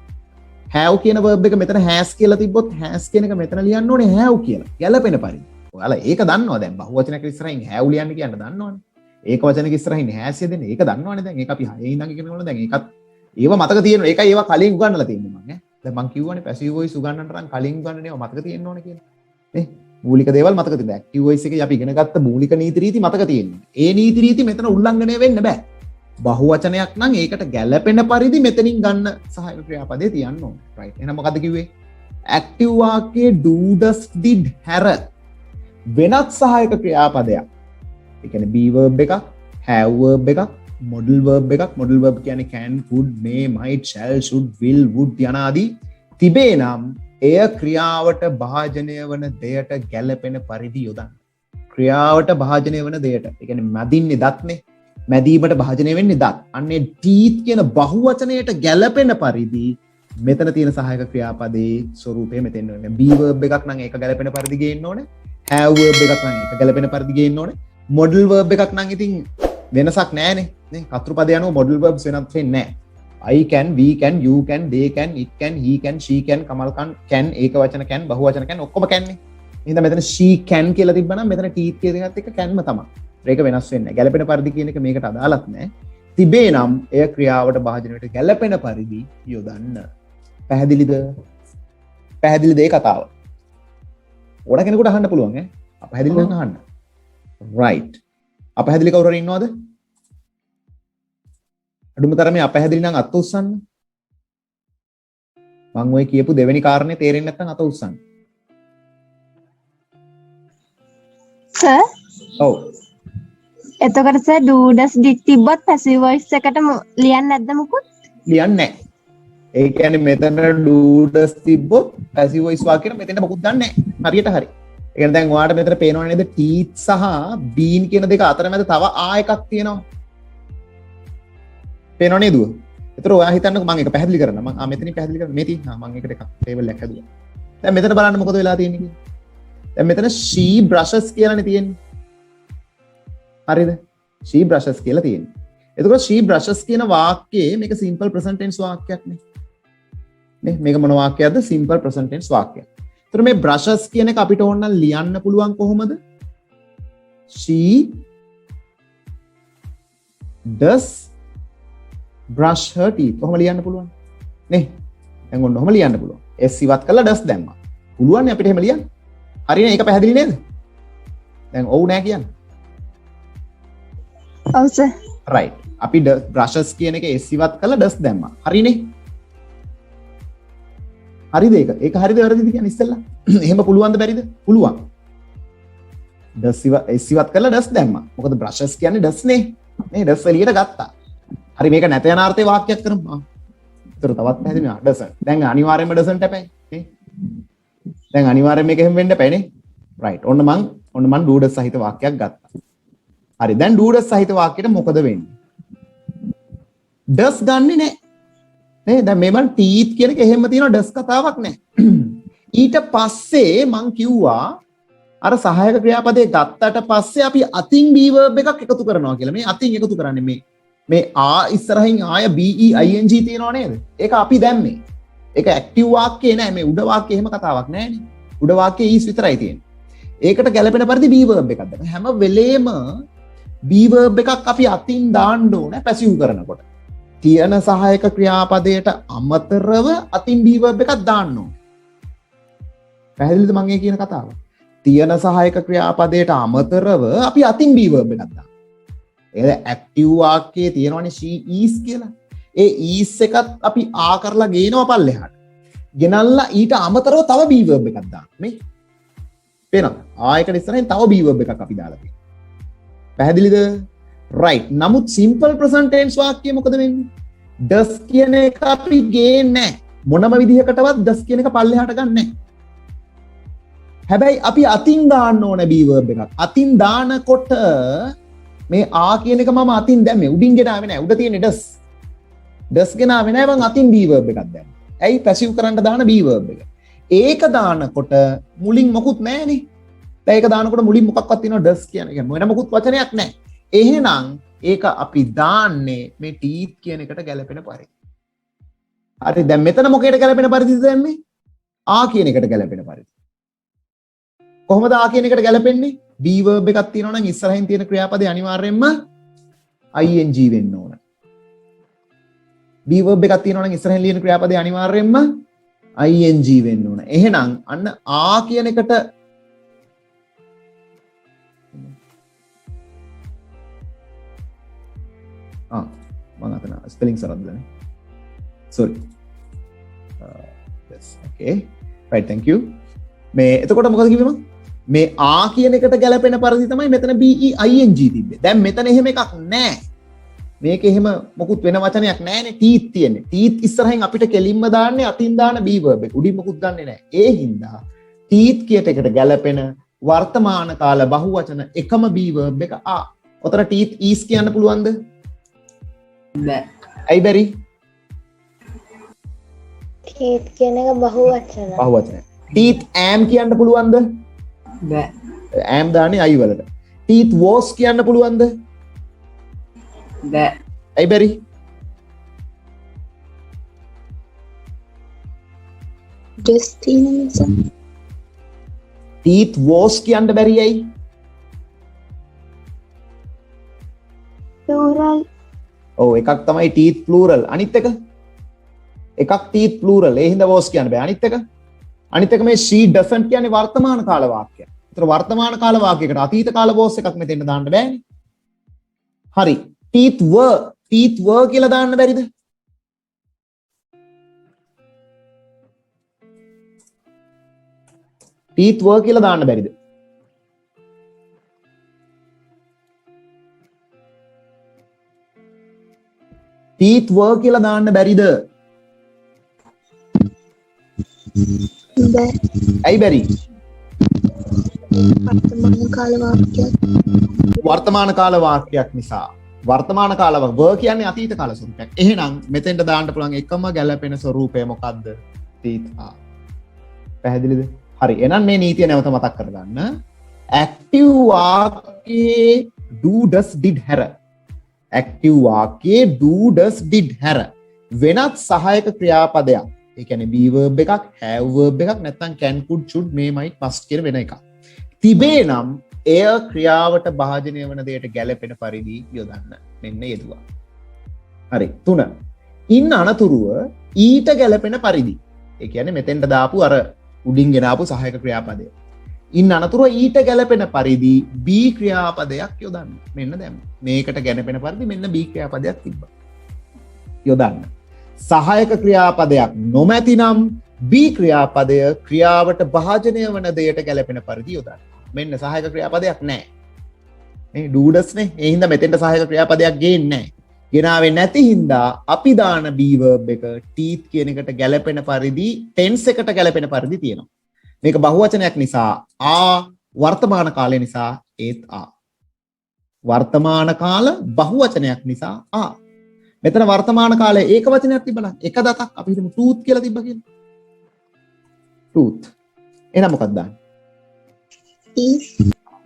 have කියන verb එක මෙතන has කියලා තිබ්බොත් has කියන එක මෙතන ලියන්න ඕනේ have කියලා. ගැළපෙන පරිදි. ඔයාලා ඒක දන්නවා දැන් බහුවචනයක ඉස්සරහින් have ලියන්න කියන්න දන්නවනේ. ඒක වචනයක ඉස්සරහින් has යදෙන්නේ ඒක දන්නවනේ දැන්. ඒක අපි 6 ඉඳන් ඉගෙනගන්න දැන් ඒකත් ඒව මතක තියෙනවා. ඒකයි ඒවා කලින් උගන්වලා තියෙන්නේ මම ඈ. දැන් මම කිව්වනේ passive voice උගන්වන්න නම් කලින් උගන්වන්නේ ඒවා මතක තියෙන්න ඕනේ කියලා. නේ? මූලික දේවල් මතක තියෙන්න. active voice එකේ අපි ඉගෙන ගත්ත මූලික නීති රීති මතක තියෙන්න. ඒ නීති රීති මෙතන උල්ලංඝනය වෙන්න බෑ. බහුවචනයක් නම් ඒකට ගැළපෙන පරිදි මෙතනින් ගන්න සහායක ක්‍රියාපදේ තියන්න ඕනේ. right. එහෙනම් මොකද්ද කිව්වේ? active වාක්‍යයේ do does did හැර වෙනත් සහායක ක්‍රියාපදයක්. ඒ කියන්නේ be verb එකක්, have verb එකක්, modal verb එකක්. modal verb කියන්නේ can, could, may, might, shall, should, will, would යන ආදී තිබේ නම් එය ක්‍රියාවට භාජනය වන දෙයට ගැළපෙන පරිදි යොදන්න. ක්‍රියාවට භාජනය වන දෙයට. ඒ කියන්නේ මැදින්නේ දත්නේ. මැදීමට භාජනය වෙන්නේ දත්. අන්නේ teeth කියන බහුවචනයට ගැළපෙන පරිදි මෙතන තියෙන සහායක ක්‍රියාපදයේ ස්වරූපය මෙතෙන් වෙන්නේ. be verb එකක් නම් ඒක ගැළපෙන පරිදි ගේන්න ඕනේ. have verb එකක් නම් ඒක ගැළපෙන පරිදි ගේන්න ඕනේ. modal verb එකක් නම් ඉතින් වෙනසක් නැහැනේ. නේ? කතෘ පදය අනුව modal verbs වෙනත් වෙන්නේ නැහැ. I can, we can, you can, they can, it can, he can, she can, Kamal can, ඒක වචන can, බහු වචන can ඔක්කොම can නේ. එහෙනම් මෙතන she can කියලා තිබ්බනම් මෙතන teeth කියන එකත් එක්ක canම තමයි. ඒක වෙනස් වෙන්නේ නැහැ. ගැළපෙන පරිදි කියන එක මේකට අදාළත් නැහැ. තිබේ නම් එය ක්‍රියාවට භාජනයට ගැළපෙන පරිදි යොදන්න. පැහැදිලිද? පැහැදිලිද ඒ කතාව? ඕන කෙනෙකුට අහන්න පුළුවන් ඈ. අපැහැදිලි නම් අහන්න. right. අපැහැදිලි කවුරු හරි ඉන්නවද? අඩුම තරමේ අපැහැදිලි නම් අත උස්සන්න. මම ඔය කියපු දෙවෙනි කාරණේ තේරෙන්නේ නැත්නම් අත උස්සන්න. Sir, ඔව්. එතකොට sir do does did තිබ්බත් passive voice එකට ලියන්නේ නැද්ද මුකුත්? ලියන්නේ නැහැ. ඒ කියන්නේ මෙතන do does තිබ්බොත් passive voice වාක්‍යෙට මෙතෙන්ට මොකුත් දාන්නේ නැහැ. හරියට හරි. ඒ කියන්නේ දැන් ඔයාලට මෙතන පේනව නේද teeth සහ been කියන දෙක අතර මැද තව එකක් තියෙනවා. පේනව නේද? ඒතර ඔයා හිතන්නකෝ මම ඒක පැහැදිලි කරන්න. මම මෙතනින් පැහැදිලි කරන්න මේ තියෙනවා. මම ඒකට එකක් ටේබල් එකක් හදුවා. දැන් මෙතන බලන්න මොකද වෙලා තියෙන්නේ කියලා. දැන් මෙතන she brushes කියලානේ තියෙන්නේ. හරිද? she brushes කියලා තියෙන්නේ. එතකොට she brushes කියන වාක්‍යයේ මේක simple present tense වාක්‍යයක් නේ. නේ මේක මොන වාක්‍යයක්ද? simple present tense වාක්‍යයක්. එතකොට මේ brushes කියන එක අපිට ඕන නම් ලියන්න පුළුවන් කොහොමද? she does brush her teeth. කොහොම ලියන්න පුළුවන්? නේ? දැන් ඔන්න ඔහොම ලියන්න පුළුවන්. s ඉවත් කරලා does දැම්මා. පුළුවන් නේ අපිට එහෙම ලියන්න. හරිනේ? ඒක පැහැදිලි නේද? දැන් ඔව් නෑ කියන්න. ඔව් sir. right. අපි brushes කියන එක s ඉවත් කරලා does දැම්මා. හරිනේ? හරිද ඒක? ඒක හරිද වැරදිද කියන්නේ ඉස්සෙල්ලා? එහෙම පුළුවන්ද බැරිද? පුළුවන්. does s ඉවත් කරලා does දැම්මා. මොකද brushes කියන්නේ does නේ. නේ does එළියට ගත්තා. හරි මේක නැත යන අර්ථයේ වාක්‍යයක් කරමු. ඒතර තවත් පැහැදිලි නා doesn't. දැන් අනිවාර්යයෙන්ම doesn't හැබැයි. නේ? දැන් අනිවාර්යයෙන් මේක එහෙම වෙන්න බෑ නේ. right. ඔන්න මං do does සහිත වාක්‍යයක් ගත්තා. හරි දැන් do does සහිත වාක්‍යෙට මොකද වෙන්නේ? does ගන්නෙ නෑ. නේ දැන් මේ මන් teeth කියන එක එහෙම තියෙනවා does කතාවක් නෑ. ඊට පස්සේ මං කිව්වා අර සහායක ක්‍රියාපදේ ගත්තට පස්සේ අපි අතින් be verb එකක් එකතු කරනවා කියලා. මේ අතින් එකතු කරන්නේ මේ ආ ඉස්සරහින් ආය be ing තියෙනව නේද? ඒක අපි දැම්මේ. ඒක ඇක්ටිව් වාක්‍යේ නෑ. මේ උඩ වාක්‍යේ එහෙම කතාවක් නෑනේ. උඩ වාක්‍යේ is විතරයි තියෙන්නේ. ඒකට ගැලපෙන පරිදි be verb එකක් දාන්න. හැම වෙලේම be verb එකක් අපි අතින් දාන්න ඕනේ passive කරනකොට. තියෙන සහායක ක්‍රියාපදයට අමතරව අතින් be verb එකක් දාන්න ඕනේ. පැහැදිලිද මම මේ කියන කතාව? තියෙන සහායක ක්‍රියාපදයට අමතරව අපි අතින් be verb එකක් දාන්න. ඒ ඇක්ටිව් වාක්‍යයේ තියෙනවනේ she is කියලා. ඒ is එකත් අපි ආ කරලා ගේනවා පල්ලෙහාට. ගෙනල්ලා ඊට අමතරව තව be verb එකක් දාන්න. මේ පේනවද? ආයකට ඉස්සරහින් තව be verb එකක් අපි දාලා තියෙනවා. පැහැදිලිද? right. නමුත් simple present tense වාක්‍යය මොකද වෙන්නේ? does කියන එක අපි ගේන්නේ නැහැ. මොනම විදිහකටවත් does කියන එක පල්ලෙහාට ගන්න නැහැ. හැබැයි අපි අතින් දාන්න ඕන be verb එකක්. අතින් දානකොට මේ ආ කියන එක මම අතින් දැම්මේ. උඩින් ගෙනාවේ නැහැ. උඩ තියෙන්නේ does. does ගෙනාවේ නැහැ. මම අතින් be verb එකක් දැම්මේ. ඇයි passive කරන්න දාන be verb එක. ඒක දානකොට මුලින් මොකුත් නැහැනේ. දැන් ඒක දානකොට මුලින් මොකක්වත් තියෙනව does කියන එක. මොන මොකුත් වචනයක් නැහැ. එහෙනම් ඒක අපි දාන්නේ මේ teeth කියන එකට ගැලපෙන පරිදි. හරි දැන් මෙතන මොකේට ගැලපෙන පරිදිද දැම්මේ? ආ කියන එකට ගැලපෙන පරිදි. කොහොමද ආ කියන එකට ගැලපෙන්නේ? be verb එකක් තියෙනවා නම් ඉස්සරහින් තියෙන ක්‍රියාපදේ අනිවාර්යයෙන්ම ing වෙන්න ඕන. be verb එකක් තියෙනවා නම් ඉස්සරහින් ලියන ක්‍රියාපදේ අනිවාර්යයෙන්ම ing වෙන්න ඕන. එහෙනම් අන්න ආ කියන එකට මම අතන spelling සරද්දලානේ. sorry. yes okay. right thank you. මේ එතකොට මොකද කිව්වේ මම? මේ ආ කියන එකට ගැලපෙන පරිදි තමයි මෙතන be ing තිබ්බේ. දැන් මෙතන එහෙම එකක් නැහැ. මේක එහෙම මොකුත් වෙන වචනයක් නැහැනේ teeth තියෙන්නේ. teeth ඉස්සරහින් අපිට කෙලින්ම දාන්නේ අතින් දාන b verb එක. උඩින් මොකුත් ගන්නෙ නැහැ. ඒ හින්දා teeth කියන එකට ගැලපෙන වර්තමාන කාල බහුවචන එකම b verb එක ආ. ඔතන teeth is කියන්න පුළුවන්ද? බෑ. ඇයි බැරි? teeth කියන එක බහුවචන. බහුවචන. teeth am කියන්න පුළුවන්ද? බෑ. am දාන්නේ I වලට. teeth was කියන්න පුළුවන්ද? බෑ. ඇයි බැරි? Destination. teeth was කියන්න බැරි ඇයි? plural. ඔව් එකක් තමයි teeth plural. අනිත් එකක් teeth plural. ඒ හින්දා was කියන්න බෑ. අනිත් එක මේ she doesn't කියන්නේ වර්තමාන කාල වාක්‍යයක්. ඒතර වර්තමාන කාල වාක්‍යයකට අතීත කාල was එකක් මෙතෙන්ට දාන්න බෑනේ. හරි. teeth were කියලා දාන්න බැරිද? teeth were කියලා දාන්න බැරිද? teeth were කියලා දාන්න බැරිද? බෑ. ඇයි බැරි? වර්තමාන කාල වාක්‍යයක්. වර්තමාන කාල වාක්‍යයක් නිසා. වර්තමාන කාල වර්ග කියන්නේ අතීත කාල ස්වරූපයක්. එහෙනම් මෙතෙන්ට දාන්න පුළුවන් එකම ගැළපෙන ස්වරූපය මොකද්ද? teeth are. පැහැදිලිද? හරි. එහෙනම් මේ නීතිය නැවත මතක් කරගන්න. active වාක්‍යයේ do does did හැර. active වාක්‍යයේ do does did හැර වෙනත් සහායක ක්‍රියාපදයක්. ඒ කියන්නේ be verb එකක්, have verb එකක් නැත්නම් can could should may might must කියන වෙන එකක්. තිබේ නම් එය ක්‍රියාවට භාජනය වන දෙයට ගැලපෙන පරිදි යොදන්න. මෙන්න යෙදුවා. හරි. 3. ඉන් අනතුරුව ඊට ගැලපෙන පරිදි. ඒ කියන්නේ මෙතෙන්ට දාපු අර උඩින් ගෙනාපු සහායක ක්‍රියාපදය. ඉන් අනතුරුව ඊට ගැලපෙන පරිදි B ක්‍රියාපදයක් යොදන්න. මෙන්න දැන් මේකට ගැලපෙන පරිදි මෙන්න B ක්‍රියාපදයක් තිබ්බා. යොදන්න. සහායක ක්‍රියාපදයක් නොමැතිනම් B ක්‍රියාපදය ක්‍රියාවට භාජනය වන දෙයට ගැලපෙන පරිදි යොදන්න. මෙන්න සහායක ක්‍රියාපදයක් නැහැ. මේ do does නේ. ඒ හින්දා මෙතෙන්ට සහායක ක්‍රියාපදයක් ගේන්නේ නැහැ. ගෙනාවේ නැති හින්දා අපි දාන B verb එක teeth කියන එකට ගැලපෙන පරිදි tense එකට ගැලපෙන පරිදි තියෙනවා. මේක බහුවචනයක් නිසා ආ වර්තමාන කාලය නිසා ඒත් ආ. වර්තමාන කාල බහුවචනයක් නිසා ආ. මෙතන වර්තමාන කාලයේ ඒක වචනයක් තිබ්බනම් එක දතක් අපි හිතමු tooth කියලා තිබ්බ කියලා. tooth. එහෙනම් මොකක්ද දාන්නේ? is.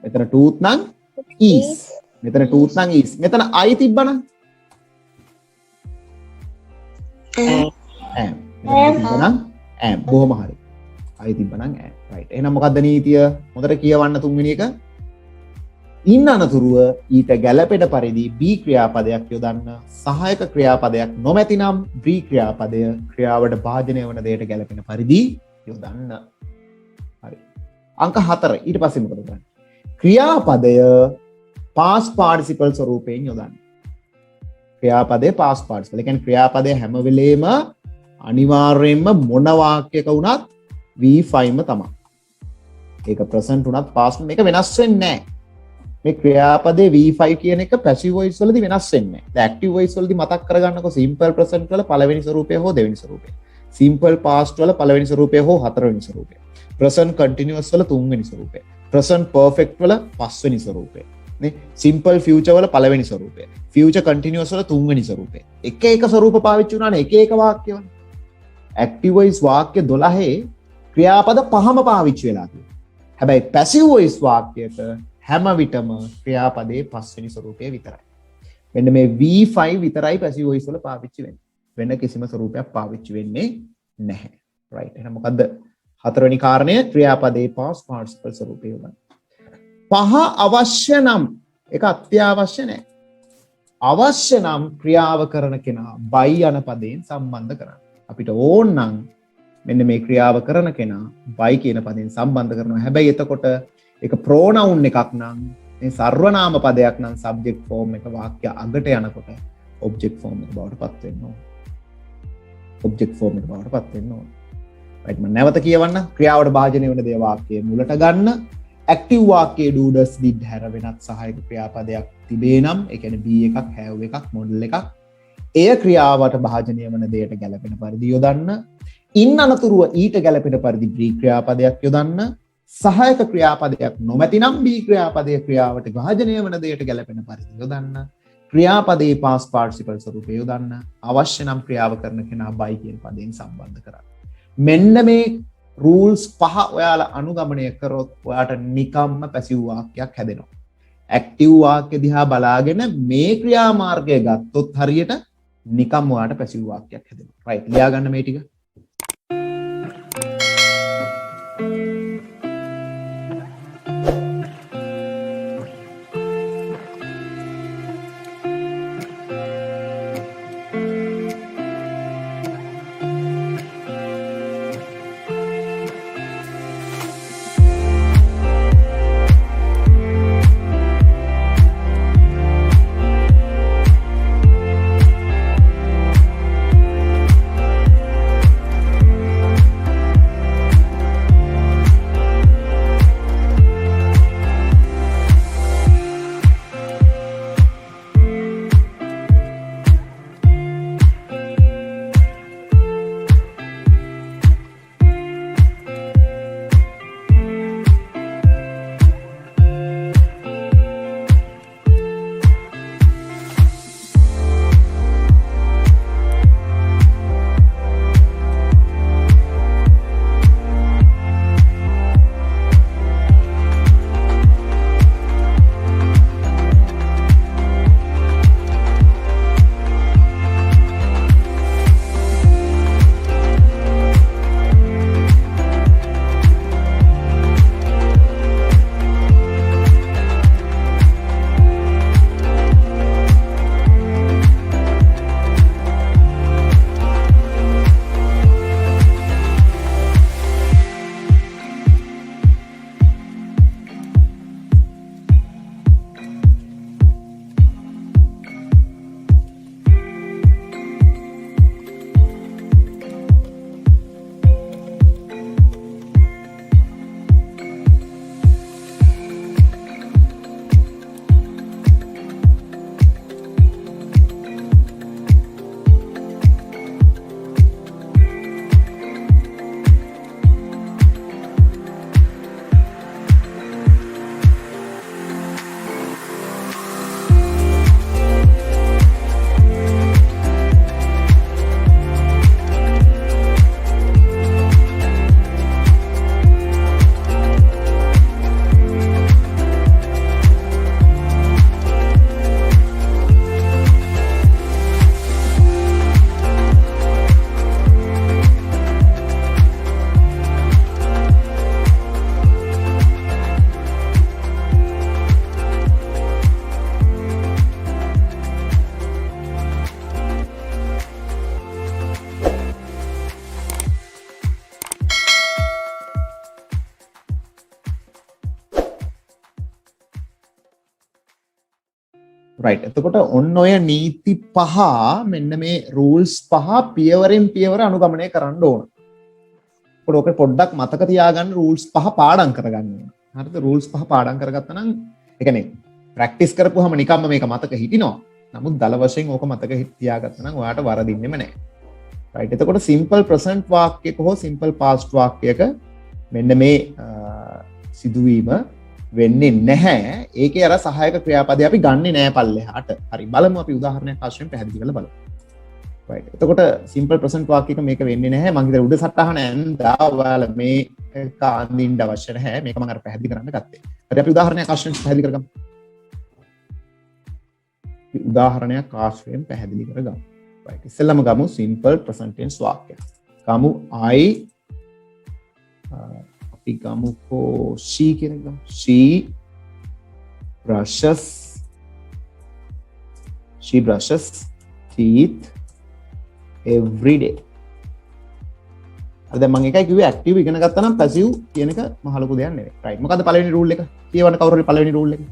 මෙතන tooth නම් is. මෙතන tooth නම් is. මෙතන I තිබ්බනම් am. මෙතන තිබ්බනම් am. බොහොම හරි. I තිබ්බනම් am. right. එහෙනම් මොකද්ද නීතිය? හොඳට කියවන්න තුන්වෙනි එක. ඉන් අනතුරුව ඊට ගැළපෙන පරිදි B ක්‍රියාපදයක් යොදන්න. සහායක ක්‍රියාපදයක් නොමැතිනම් B ක්‍රියාපදය ක්‍රියාවට භාජනය වන දෙයට ගැළපෙන පරිදි යොදන්න. හරි. අංක 4 ඊට පස්සේ මොකද කරන්නේ? ක්‍රියාපදය past participle ස්වරූපයෙන් යොදන්න. ක්‍රියාපදයේ past participle. ඒ කියන්නේ ක්‍රියාපදයේ හැම වෙලේම අනිවාර්යයෙන්ම මොන වාක්‍යයක වුණත් V5ම තමයි. ඒක present වුණත් past මේක වෙනස් වෙන්නේ නැහැ. මේ ක්‍රියාපදයේ V5 කියන එක passive voice වලදී වෙනස් වෙන්නේ නැහැ. දැන් active voice වලදී මතක් කරගන්නකො simple present වල පළවෙනි ස්වරූපය හෝ දෙවෙනි ස්වරූපය. simple past වල පළවෙනි ස්වරූපය හෝ හතරවෙනි ස්වරූපය. present continuous වල තුන්වෙනි ස්වරූපය. present perfect වල පස්වෙනි ස්වරූපය. නේ simple future වල පළවෙනි ස්වරූපය. future continuous වල තුන්වෙනි ස්වරූපය. එක එක ස්වරූප පාවිච්චි වුණානේ එක එක වාක්‍යවල. active voice වාක්‍ය 12 ක්‍රියාපද පහම පාවිච්චි වෙලා තියෙනවා. හැබැයි passive voice වාක්‍යයට හැම විටම ක්‍රියාපදයේ පස්වෙනි ස්වරූපය විතරයි. මෙන්න මේ V5 විතරයි passive voice වල පාවිච්චි වෙන්නේ. වෙන කිසිම ස්වරූපයක් පාවිච්චි වෙන්නේ නැහැ. right. එහෙනම් මොකද්ද? හතරවෙනි කාරණය ක්‍රියාපදයේ past participle ස්වරූපය උගන්න. පහ අවශ්‍ය නම් ඒක අත්‍යවශ්‍ය නැහැ. අවශ්‍ය නම් ක්‍රියාව කරන කෙනා by යන පදයෙන් සම්බන්ධ කරන්න. අපිට ඕන නම් මෙන්න මේ ක්‍රියාව කරන කෙනා by කියන පදයෙන් සම්බන්ධ කරනවා. හැබැයි එතකොට ඒක pronoun එකක් නම් මේ සර්වනාම පදයක් නම් subject form එක වාක්‍ය අගට යනකොට object form එක බවට පත් වෙන්න ඕන. object form එක බවට පත් වෙන්න ඕන. right මම නැවත කියවන්න ක්‍රියාවට භාජනය වෙන දේ වාක්‍යයේ මුලට ගන්න ඇක්ටිව් වාක්‍යයේ do does did හැර වෙනත් සහායක ක්‍රියාපදයක් තිබේ නම් ඒ කියන්නේ be එකක් have එකක් modal එකක් එය ක්‍රියාවට භාජනය වන දෙයට ගැලපෙන පරිදි යොදන්න ඉන් අනතුරුව ඊට ගැලපෙන පරිදි be ක්‍රියාපදයක් යොදන්න සහායක ක්‍රියාපදයක් නොමැති නම් be ක්‍රියාපදයේ ක්‍රියාවට භාජනය වන දෙයට ගැලපෙන පරිදි යොදන්න ක්‍රියාපදයේ past participle ස්වරූපය යොදන්න අවශ්‍ය නම් ක්‍රියාව කරන කෙනා by කියන පදයෙන් සම්බන්ධ කරන්න මෙන්න මේ rules පහ ඔයාලා අනුගමනය කරොත් ඔයාට නිකම්ම පැසිව් වාක්‍යයක් හැදෙනවා. ඇක්ටිව් වාක්‍ය දිහා බලාගෙන මේ ක්‍රියාමාර්ගය ගත්තොත් හරියට නිකම් ඔයාට පැසිව් වාක්‍යයක් හැදෙනවා. right ලියා ගන්න මේ ටික. right එතකොට ඔන්න ඔය නීති පහ මෙන්න මේ rules පහ පියවරෙන් පියවර අනුගමනය කරන්න ඕන. ඔක පොඩ්ඩක් මතක තියාගන්න rules පහ පාඩම් කරගන්න ඕන. හරිද? rules පහ පාඩම් කරගත්තා නම් ඒ කියන්නේ practice කරපුවාම නිකම්ම මේක මතක හිටිනවා. නමුත් දල වශයෙන් ඕක මතක තියාගත්තා නම් ඔයාට වරදින්නෙම නැහැ. right එතකොට simple present වාක්‍යයක හෝ simple past වාක්‍යයක මෙන්න මේ සිදුවීම වෙන්නේ නැහැ. ඒකේ අර සහායක ක්‍රියාපදේ අපි ගන්නෙ නෑ පල්ලෙහාට. හරි බලමු අපි උදාහරණයක් ආශ්‍රයෙන් පැහැදිලි කරලා බලමු. right එතකොට simple present වාක්‍යයක මේක වෙන්නේ නැහැ. මම හිතලා උඩ සටහන ඇඳා ඔයාලා මේක අඳින්න අවශ්‍ය නැහැ. මේක මම අර පැහැදිලි කරන්න ගත්තේ. හරි අපි උදාහරණයක් ආශ්‍රයෙන් පැහැදිලි කරගමු. උදාහරණයක් ආශ්‍රයෙන් පැහැදිලි කරගමු. right ඉස්සෙල්ලාම ගමු simple present tense වාක්‍යය. ගමු I ගමුකෝ she කියන එක. she brushes teeth every day. අර දැන් මම එකයි කිව්වේ ඇක්ටිව් ඉගෙන ගත්තා නම් පැසිව් කියන එක මහ ලොකු දෙයක් නෙවෙයි. right මොකද්ද පළවෙනි රූල් එක? කියවන්න කවුරු හරි පළවෙනි රූල් එක.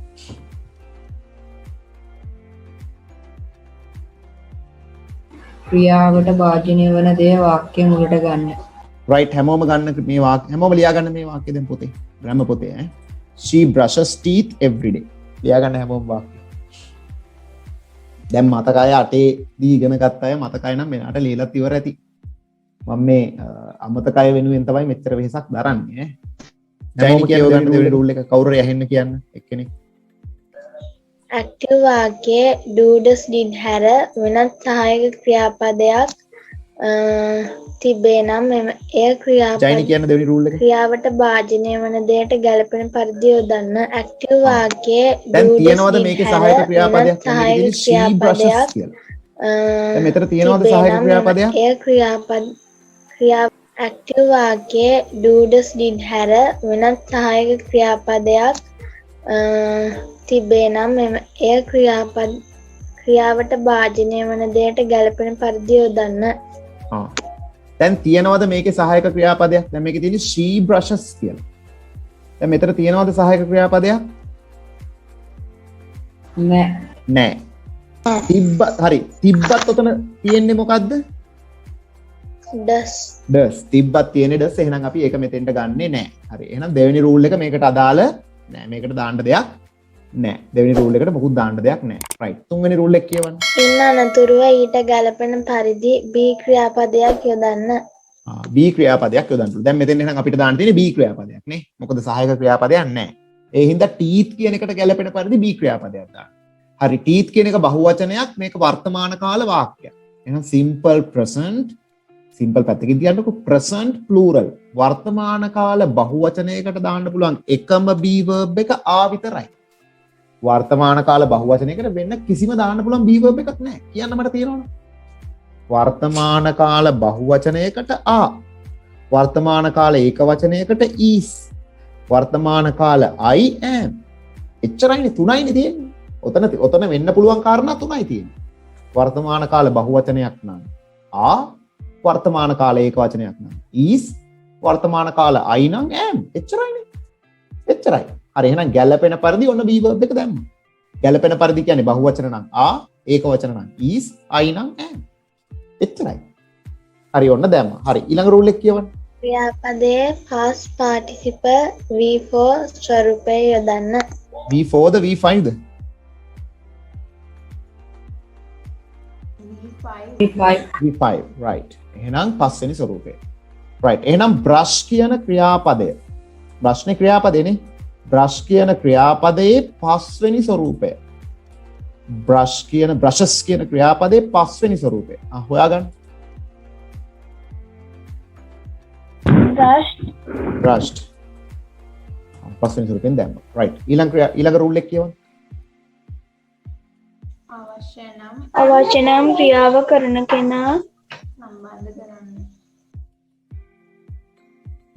ක්‍රියාවට භාජනය වන දේ වාක්‍ය මුලට ගන්න. right හැමෝම ගන්න මේ වාක්‍ය හැමෝම ලියා ගන්න මේ වාක්‍ය දැන් පොතේ ග්‍රැමර් පොතේ ඈ she brushes teeth every day. ලියා ගන්න හැමෝම වාක්‍ය. දැන් මතකය අටේ දී ඉගෙන ගත්ත අය මතකය නම් මෙන්නට ලියලත් ඉවර ඇති. මම මේ අමතකය වෙනුවෙන් තමයි මෙච්චර වෙහසක් දරන්නේ. ජයිනි කියව ගන්න දෙවෙනි රූල් එක කවුරු හරි ඇහෙන්න කියන්න එක්කෙනෙක්. ඇක්ටිව් වාක්‍යයේ do does did හැර වෙනත් සහායක ක්‍රියාපදයක් තිබේ නම් එය ජයිනි කියන්න දෙවෙනි රූල් එක. ක්‍රියාවට භාජනය වන දෙයට ගැළපෙන පරිදි යොදන්න. ඇක්ටිව් වාක්‍යයේ දැන් තියනවද මේකේ සහායක ක්‍රියාපදයක් සහායක ක්‍රියාපදයක් දැන් මෙතන තියනවද සහායක ක්‍රියාපදයක්? එය ඇක්ටිව් වාක්‍යයේ do does did හැර වෙනත් සහායක ක්‍රියාපදයක් තිබේ නම් එය ක්‍රියාවට භාජනය වන දෙයට ගැළපෙන පරිදි යොදන්න. දැන් තියනවද මේකේ සහායක ක්‍රියාපදයක්? දැන් මේකේ තියෙන්නේ she brushes කියලා. දැන් මෙතන තියනවද සහායක ක්‍රියාපදයක්? නෑ. තිබ්බත් හරි. තිබ්බත් උතන තියෙන්නේ මොකද්ද? does. තිබ්බත් තියෙන්නේ does. එහෙනම් අපි ඒක මෙතෙන්ට ගන්නෙ නෑ. හරි. එහෙනම් දෙවෙනි රූල් එක මේකට අදාළ නෑ. මේකට දාන්න දෙයක් නෑ. දෙවෙනි රූල් එකට මොකුත් දාන්න දෙයක් නෑ. රයිට්. තුන්වෙනි රූල් එක කියවන්න. ඉන්න අනතුරුව ඊට ගැළපෙන පරිදි be ක්‍රියාපදයක් යොදන්න. be ක්‍රියාපදයක් යොදන්න. දැන් මෙතෙන් එහෙනම් අපිට දාන්න තියෙන්නේ be ක්‍රියාපදයක් නේ. මොකද සහායක ක්‍රියාපදයක් නෑ. ඒ හින්දා teeth කියන එකට ගැළපෙන පරිදි be ක්‍රියාපදයක් දාන්න. හරි. teeth කියන එක බහුවචනයක්. මේක වර්තමාන කාල වාක්‍යයක්. එහෙනම් simple present සිම්පල් පැත්තකින් තියන්නකො present plural වර්තමාන කාල බහුවචනයකට දාන්න පුළුවන් එකම be verb එක ආ විතරයි. වර්තමාන කාල බහුවචනයකට වෙන කිසිම දාන්න පුළුවන් be verb එකක් නැහැ. කියන්න මට තියෙනවනේ. වර්තමාන කාල බහුවචනයකට ආ. වර්තමාන කාල ඒකවචනයකට is. වර්තමාන කාල I am. එච්චරයිනේ තුනයිනේ තියෙන්නේ. ඔතන වෙන්න පුළුවන් කාරණා තුනයි තියෙන්නේ. වර්තමාන කාල බහුවචනයක් නම් ආ වර්තමාන කාල ඒකවචනයක් නම් is වර්තමාන කාල I නම් am එච්චරයිනේ. එච්චරයි. හරි එහෙනම් ගැළපෙන පරිදි ඔන්න be verb එක දැම්මා. ගැළපෙන පරිදි කියන්නේ බහුවචන නම් ආ ඒකවචන නම් is I නම් am. එච්චරයි. හරි ඔන්න දැම්මා. හරි ඊළඟ රූල් එක කියවන්න. ක්‍රියාපදයේ past participle V4 ස්වරූපය යොදන්න. V4 ද V5 ද? V5 right. එහෙනම් පස්වෙනි ස්වරූපය. right. එහෙනම් brush කියන ක්‍රියාපදය. ප්‍රශ්නේ ක්‍රියාපදේනේ. brush කියන ක්‍රියාපදයේ පස්වෙනි ස්වරූපය. brushes කියන ක්‍රියාපදයේ පස්වෙනි ස්වරූපය. හොයාගන්න. brushed. පස්වෙනි ස්වරූපෙන් දැම්මා. right. ඊළඟ රූල් එක කියවන්න. අවශ්‍ය නම් ක්‍රියාව කරන කෙනා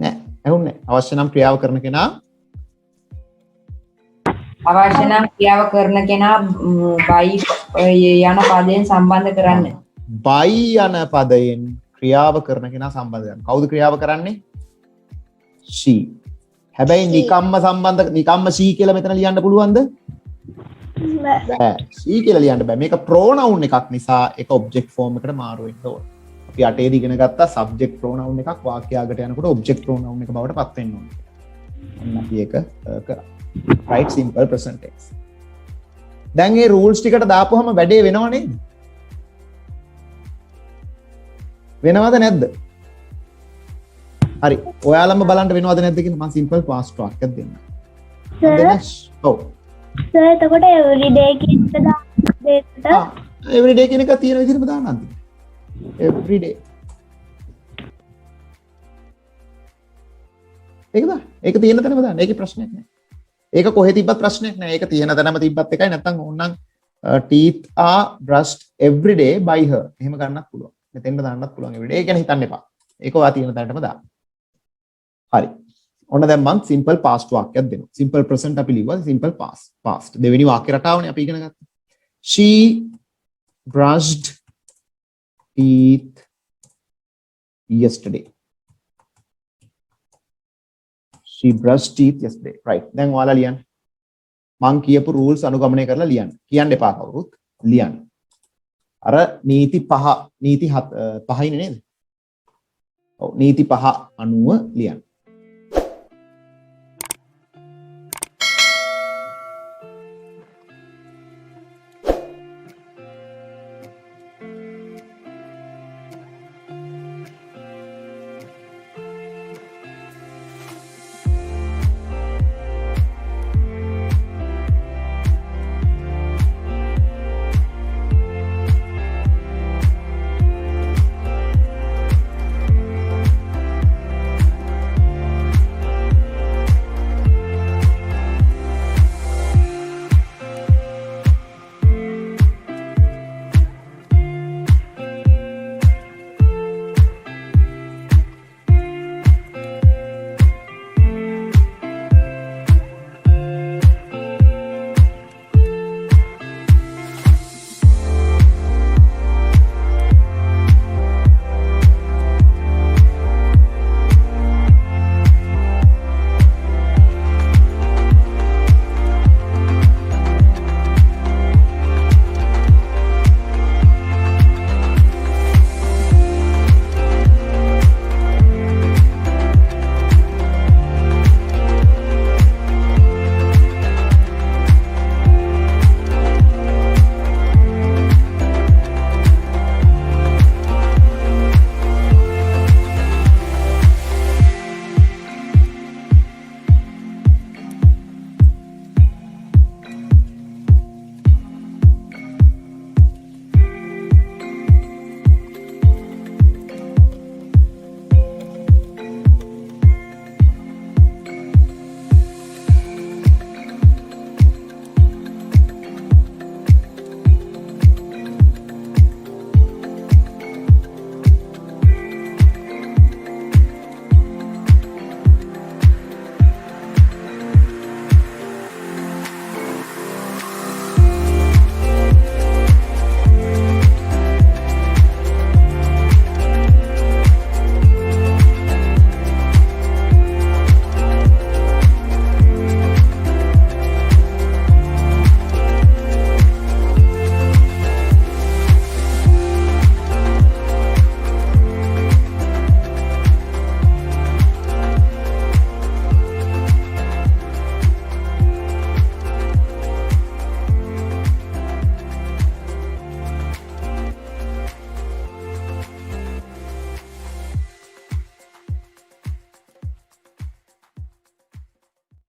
නෑ ඇහුන්නේ අවශ්‍ය නම් ක්‍රියාව කරන කෙනා by යන පදයෙන් සම්බන්ධ කරන්න. by යන පදයෙන් ක්‍රියාව කරන කෙනා සම්බන්ධ කරන්න. කවුද ක්‍රියාව කරන්නේ? she. හැබැයි නිකම්ම she කියලා මෙතන ලියන්න පුළුවන්ද? she කියලා ලියන්න බෑ. මේක pronoun එකක් නිසා ඒක object form එකට මාරු වෙන්න ඕන. අපි අටේදී ඉගෙන ගත්තා subject pronoun එකක් වාක්‍යයකට යනකොට object pronoun එක බවට පත් වෙන්න ඕන. අන්න අපි ඒක කරා. right simple present tense. දැන් මේ rules ටිකට දාපුවම වැඩේ වෙනව නේද? වෙනවද නැද්ද? හරි. ඔයාලම බලන්න වෙනවද නැද්ද කියලා මම simple past talk එකක් දෙන්නම්. ඔව්. සර් එතකොට everyday කියන එක දාන්නද? everyday කියන එක තියෙන විදිහටම දාන්න අන්තිම. everyday. ඒකද? ඒක තියෙන තැනම දාන්න. ඒකේ ප්‍රශ්නයක් නැහැ. ඒක කොහෙ තිබ්බත් ප්‍රශ්නයක් නැහැ. ඒක තියෙන තැනම තිබ්බත් එකයි නැත්නම් ඕනනම් teeth are brushed every day by her. එහෙම ගන්නත් පුළුවන්. මෙතෙන්ට දාන්නත් පුළුවන් everyday. ඒක ගැන හිතන්න එපා. ඒක ඔයා තියෙන තැනටම දාන්න. හරි. ඔන්න දැන් මම simple past වාක්‍යයක් දෙනවා. simple present අපි ලිව්වා simple past. දෙවෙනි වාක්‍ය රටාවනේ අපි ඉගෙන ගත්තා. She brushed teeth yesterday. She brushed teeth yesterday. Right. දැන් ඔයාලා ලියන්න. මං කියපු rules අනුගමනය කරලා ලියන්න. කියන්න එපා කවුරුත්. ලියන්න. අර නීති පහිනේ නේද? ඔව් නීති 5 අනුව ලියන්න.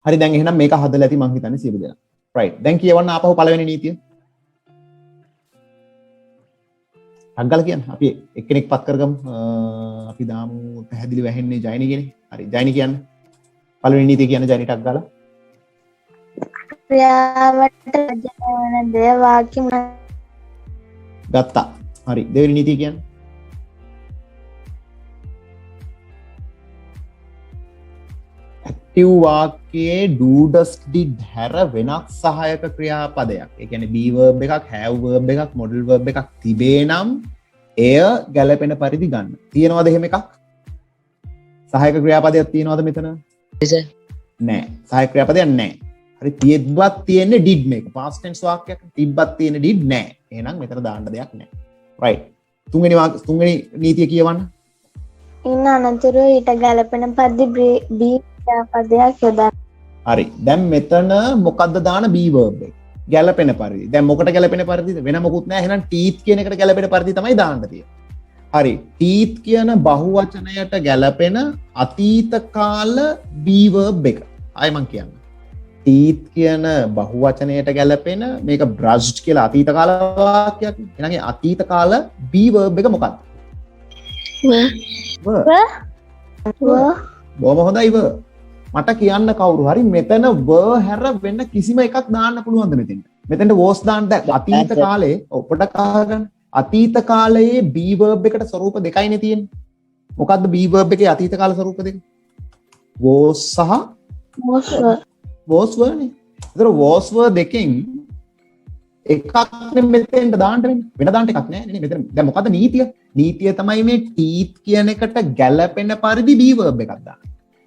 හරි දැන් එහෙනම් මේක හදලා ඇති මං හිතන්නේ සියලු දෙනා. right. දැන් කියවන්න ආපහු පළවෙනි නීතිය. අංගල කියන්නේ අපි එක්කෙනෙක් පත් කරගමු. අපි දාමු පැහැදිලිව ඇහෙන්නේ ජයනි කෙනේ. හරි ජයනි කියන්නේ. පළවෙනි නීතිය කියන්නේ ජයනිට අක්ගාලා. ක්‍රියාවට භාජනය වන දේ වාක්‍ය ගත්තා. හරි දෙවෙනි නීතිය කියන්නේ. ඇක්ටිව් වාක්‍යයේ do does did හැර වෙනත් සහායක ක්‍රියාපදයක්. ඒ කියන්නේ be verb එකක්, have verb එකක්, modal verb එකක් තිබේ නම් එය ගැලපෙන පරිදි ගන්න. තියෙනවද එහෙම එකක්? සහායක ක්‍රියාපදයක් තියෙනවද මෙතන? නෑ. සහායක ක්‍රියාපදයක් නෑ. හරි තියෙද්වත් තියෙන්නේ did මේක. past tense වාක්‍යයක්. තිබ්බත් තියෙන did නෑ. එහෙනම් මෙතන දාන්න දෙයක් නෑ. right. තුන්වෙනි නීතිය කියවන්න. ඉන්න අනතුරු ඊට ගැලපෙන පරිදි be ක්‍රියාපදයක් යොදන්න. හරි. දැන් මෙතන මොකද්ද දාන be verb එක? ගැලපෙන පරිදි. දැන් මොකට ගැලපෙන පරිදිද? වෙන මොකුත් නැහැ. එහෙනම් teeth කියන එකට ගැලපෙන පරිදි තමයි දාන්න තියෙන්නේ. හරි. teeth කියන බහුවචනයට ගැලපෙන අතීත කාල be verb එක. ආයි මං කියන්නේ. teeth කියන බහුවචනයට ගැලපෙන මේක brushed කියලා අතීත කාල වාක්‍යයක්. එහෙනම් ඒ අතීත කාල be verb එක මොකක්ද? බොහොම හොඳයි වර්. මට කියන්න කවුරු හරි මෙතන වර් හැර වෙන කිසිම එකක් දාන්න පුළුවන්ද මෙතෙන්ට? මෙතෙන්ට was දාන්න අතීත කාලේ ඔබට කහගන්න. අතීත කාලයේ be verb එකට ස්වරූප දෙකයිනේ තියෙන්නේ. මොකද්ද be verb එකේ අතීත කාල ස්වරූප දෙක? was සහ was were නේ. ඒතර was were දෙකෙන් එකක් මෙතෙන්ට දාන්න වෙන්නේ. වෙන දාන්න එකක් නෑ නේ මෙතන. දැන් මොකද්ද නීතිය? නීතිය තමයි මේ teeth කියන එකට ගැලපෙන පරිදි be verb එකක් දාන්න.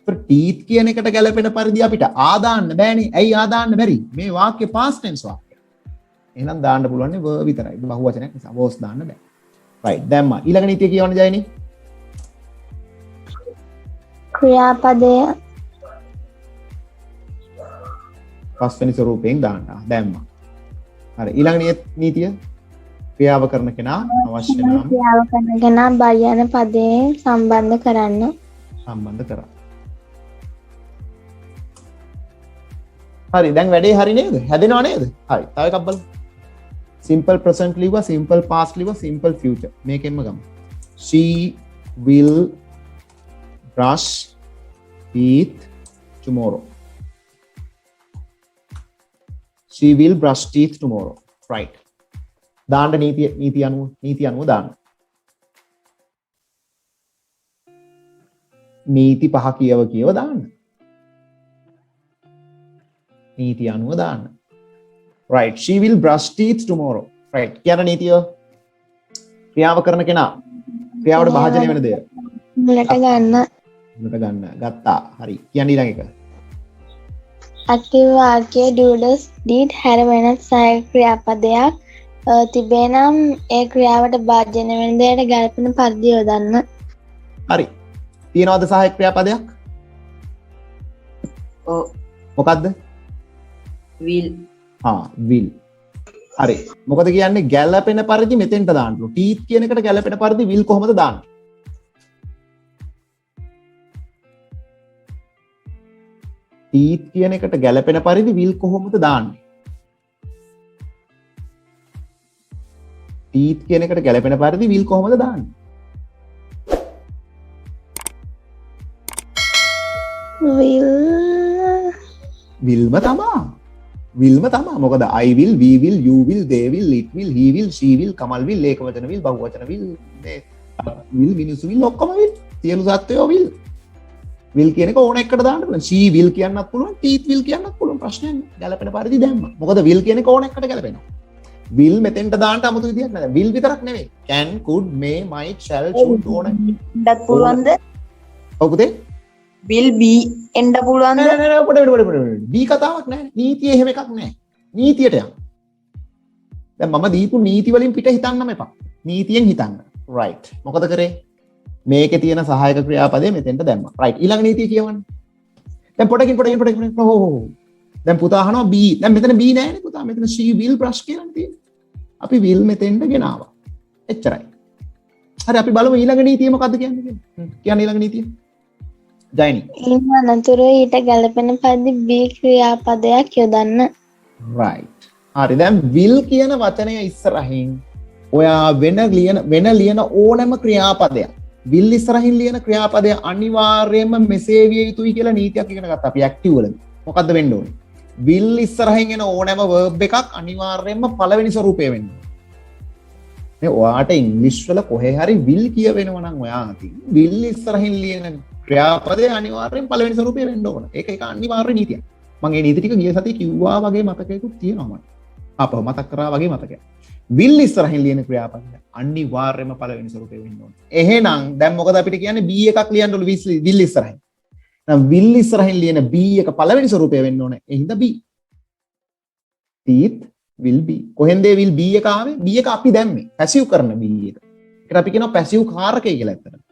ඒතර teeth කියන එකට ගැලපෙන පරිදි අපිට ආ දාන්න බෑනේ. ඇයි ආ දාන්න බැරි? මේ වාක්‍ය past tense වාක්‍ය. එහෙනම් දාන්න පුළුවන් නේ verb විතරයි. බහුවචනයක් නිසා was දාන්න බෑ. right. දැම්මා. ඊළඟ නීතිය කියවන්න ජයනි. ක්‍රියාපදය පස්වෙනි ස්වරූපයෙන් දාන්න. දැම්මා. හරි. ඊළඟ නීතිය ක්‍රියාව කරන කෙනා අවශ්‍ය නම් ක්‍රියාව කරන කෙනා බය යන පදයෙන් සම්බන්ධ කරන්න. සම්බන්ධ කරා. හරි දැන් වැඩේ හරි නේද? හැදෙනව නේද? හරි. තව එකක් බලමු. simple present ලිව්වා, simple past ලිව්වා, simple future. මේකෙන්ම ගමු. She will brush teeth tomorrow. She will brush teeth tomorrow. Right. දාන්න නීති අනුව දාන්න. නීති පහ කියව දාන්න. නීති අනුව දාන්න. right. She will brush teeth tomorrow. right. කියන නීතිය ක්‍රියාව කරන කෙනා ක්‍රියාවට භාජනය වෙන දේ මුලට ගන්න. ගත්තා. හරි. කියන්න ඊළඟ එක. ඇක්ටිව් වාක්‍යයේ do does did හැර වෙනත් සහායක ක්‍රියාපදයක් තිබේ නම් ඒ ක්‍රියාවට භාජනය වෙන දෙයට ගැලපෙන පරිදි යොදන්න. හරි. තියෙනවද සහායක ක්‍රියාපදයක්? ඔව්. මොකද්ද? will. will. හරි. මොකද කියන්නේ ගැලපෙන පරිදි මෙතෙන්ට දාන්න. teeth කියන එකට ගැලපෙන පරිදි will කොහොමද දාන්නේ? teeth කියන එකට ගැලපෙන පරිදි will කොහොමද දාන්නේ? teeth කියන එකට ගැලපෙන පරිදි will කොහොමද දාන්නේ? willම තමා. මොකද I will, we will, you will, they will, it will, he will, she will, Kamal will, ඒකවචන will, බහුවචන will, will මිනිස්සු will ඔක්කොම will. සියලු සත්වයෝ will. will කියන එක ඕන එකට දාන්න පුළුවන්. she will කියන්නත් පුළුවන්, teeth will කියන්නත් පුළුවන්. ප්‍රශ්නයක් නෑ. ගැලපෙන පරිදි දැම්මා. මොකද will කියන එක ඕන එකට ගැලපෙනවා. will මෙතෙන්ට දාන්න 아무තු විදියක් නැහැ. will විතරක් නෙවෙයි. can, could, may, might, shall, should ඕන. එන්නත් පුළුවන්ද? ඔව් පුතේ. will be එන්න පුළුවන්ද? නෑ පොඩ be කතාවක් නෑ. නීතිය එහෙම එකක් නෑ. නීතියට යන්න. දැන් මම දීපු නීති වලින් පිට හිතන්නම එපා. නීතියෙන් හිතන්න. right. මොකද කරේ? මේකේ තියෙන සහායක ක්‍රියාපදේ මෙතෙන්ට දැම්මා. right. ඊළඟ නීතිය කියවන්න. දැන් පොඩකින් දැන් පුතා අහනවා be. දැන් මෙතන be නෑනේ පුතා. මෙතන she will brush කියලානේ තියෙන්නේ. අපි will මෙතෙන්ට ගෙනාවා. එච්චරයි. හරි අපි බලමු ඊළඟ නීතිය මොකද්ද කියන්නේ කියලා. කියන්න ඊළඟ නීතිය. ජයනි. ඉන් අනතුරුව ඊට ගැලපෙන පරිදි be ක්‍රියාපදයක් යොදන්න. right. හරි දැන් will කියන වචනය ඉස්සරහින් ඔයා වෙන ලියන ඕනෑම ක්‍රියාපදයක් will ඉස්සරහින් ලියන ක්‍රියාපදය අනිවාර්යයෙන්ම මෙසේ විය යුතුයි කියලා නීතියක් ඉගෙන ගත්තා අපි ඇක්ටිව් වලදී. මොකද්ද වෙන්න ඕනේ? will ඉස්සරහින් එන ඕනෑම verb එකක් අනිවාර්යයෙන්ම පළවෙනි ස්වරූපය වෙන්න ඕනේ. මේ ඔයාට ඉංග්‍රීසි වල කොහේ හරි will කියවෙනවා නම් ඔයා අතින් will ඉස්සරහින් ලියන ක්‍රියාපදය අනිවාර්යයෙන් පළවෙනි ස්වරූපය වෙන්න ඕන. ඒක අනිවාර්ය නීතියක්. මම මේ නීති ටික ගිය සතියේ කිව්වා වගේ මතකයකුත් තියෙනවා මට. අපව මතක් කරා වගේ මතකයක්. will ඉස්සරහින් ලියන ක්‍රියාපදය අනිවාර්යයෙන්ම පළවෙනි ස්වරූපය වෙන්න ඕන. එහෙනම් දැන් මොකද අපිට කියන්නේ be එකක් ලියන්නලු will ඉස්සරහින්. දැන් will ඉස්සරහින් ලියන be එක පළවෙනි ස්වරූපය වෙන්න ඕන. ඒ හින්දා be. teeth will be. කොහෙන්ද will be එක ආවේ? be එක අපි දැම්මේ. passive කරන be එක. ඒකට අපි කියනවා passive කාරකය කියලා ඇත්තට.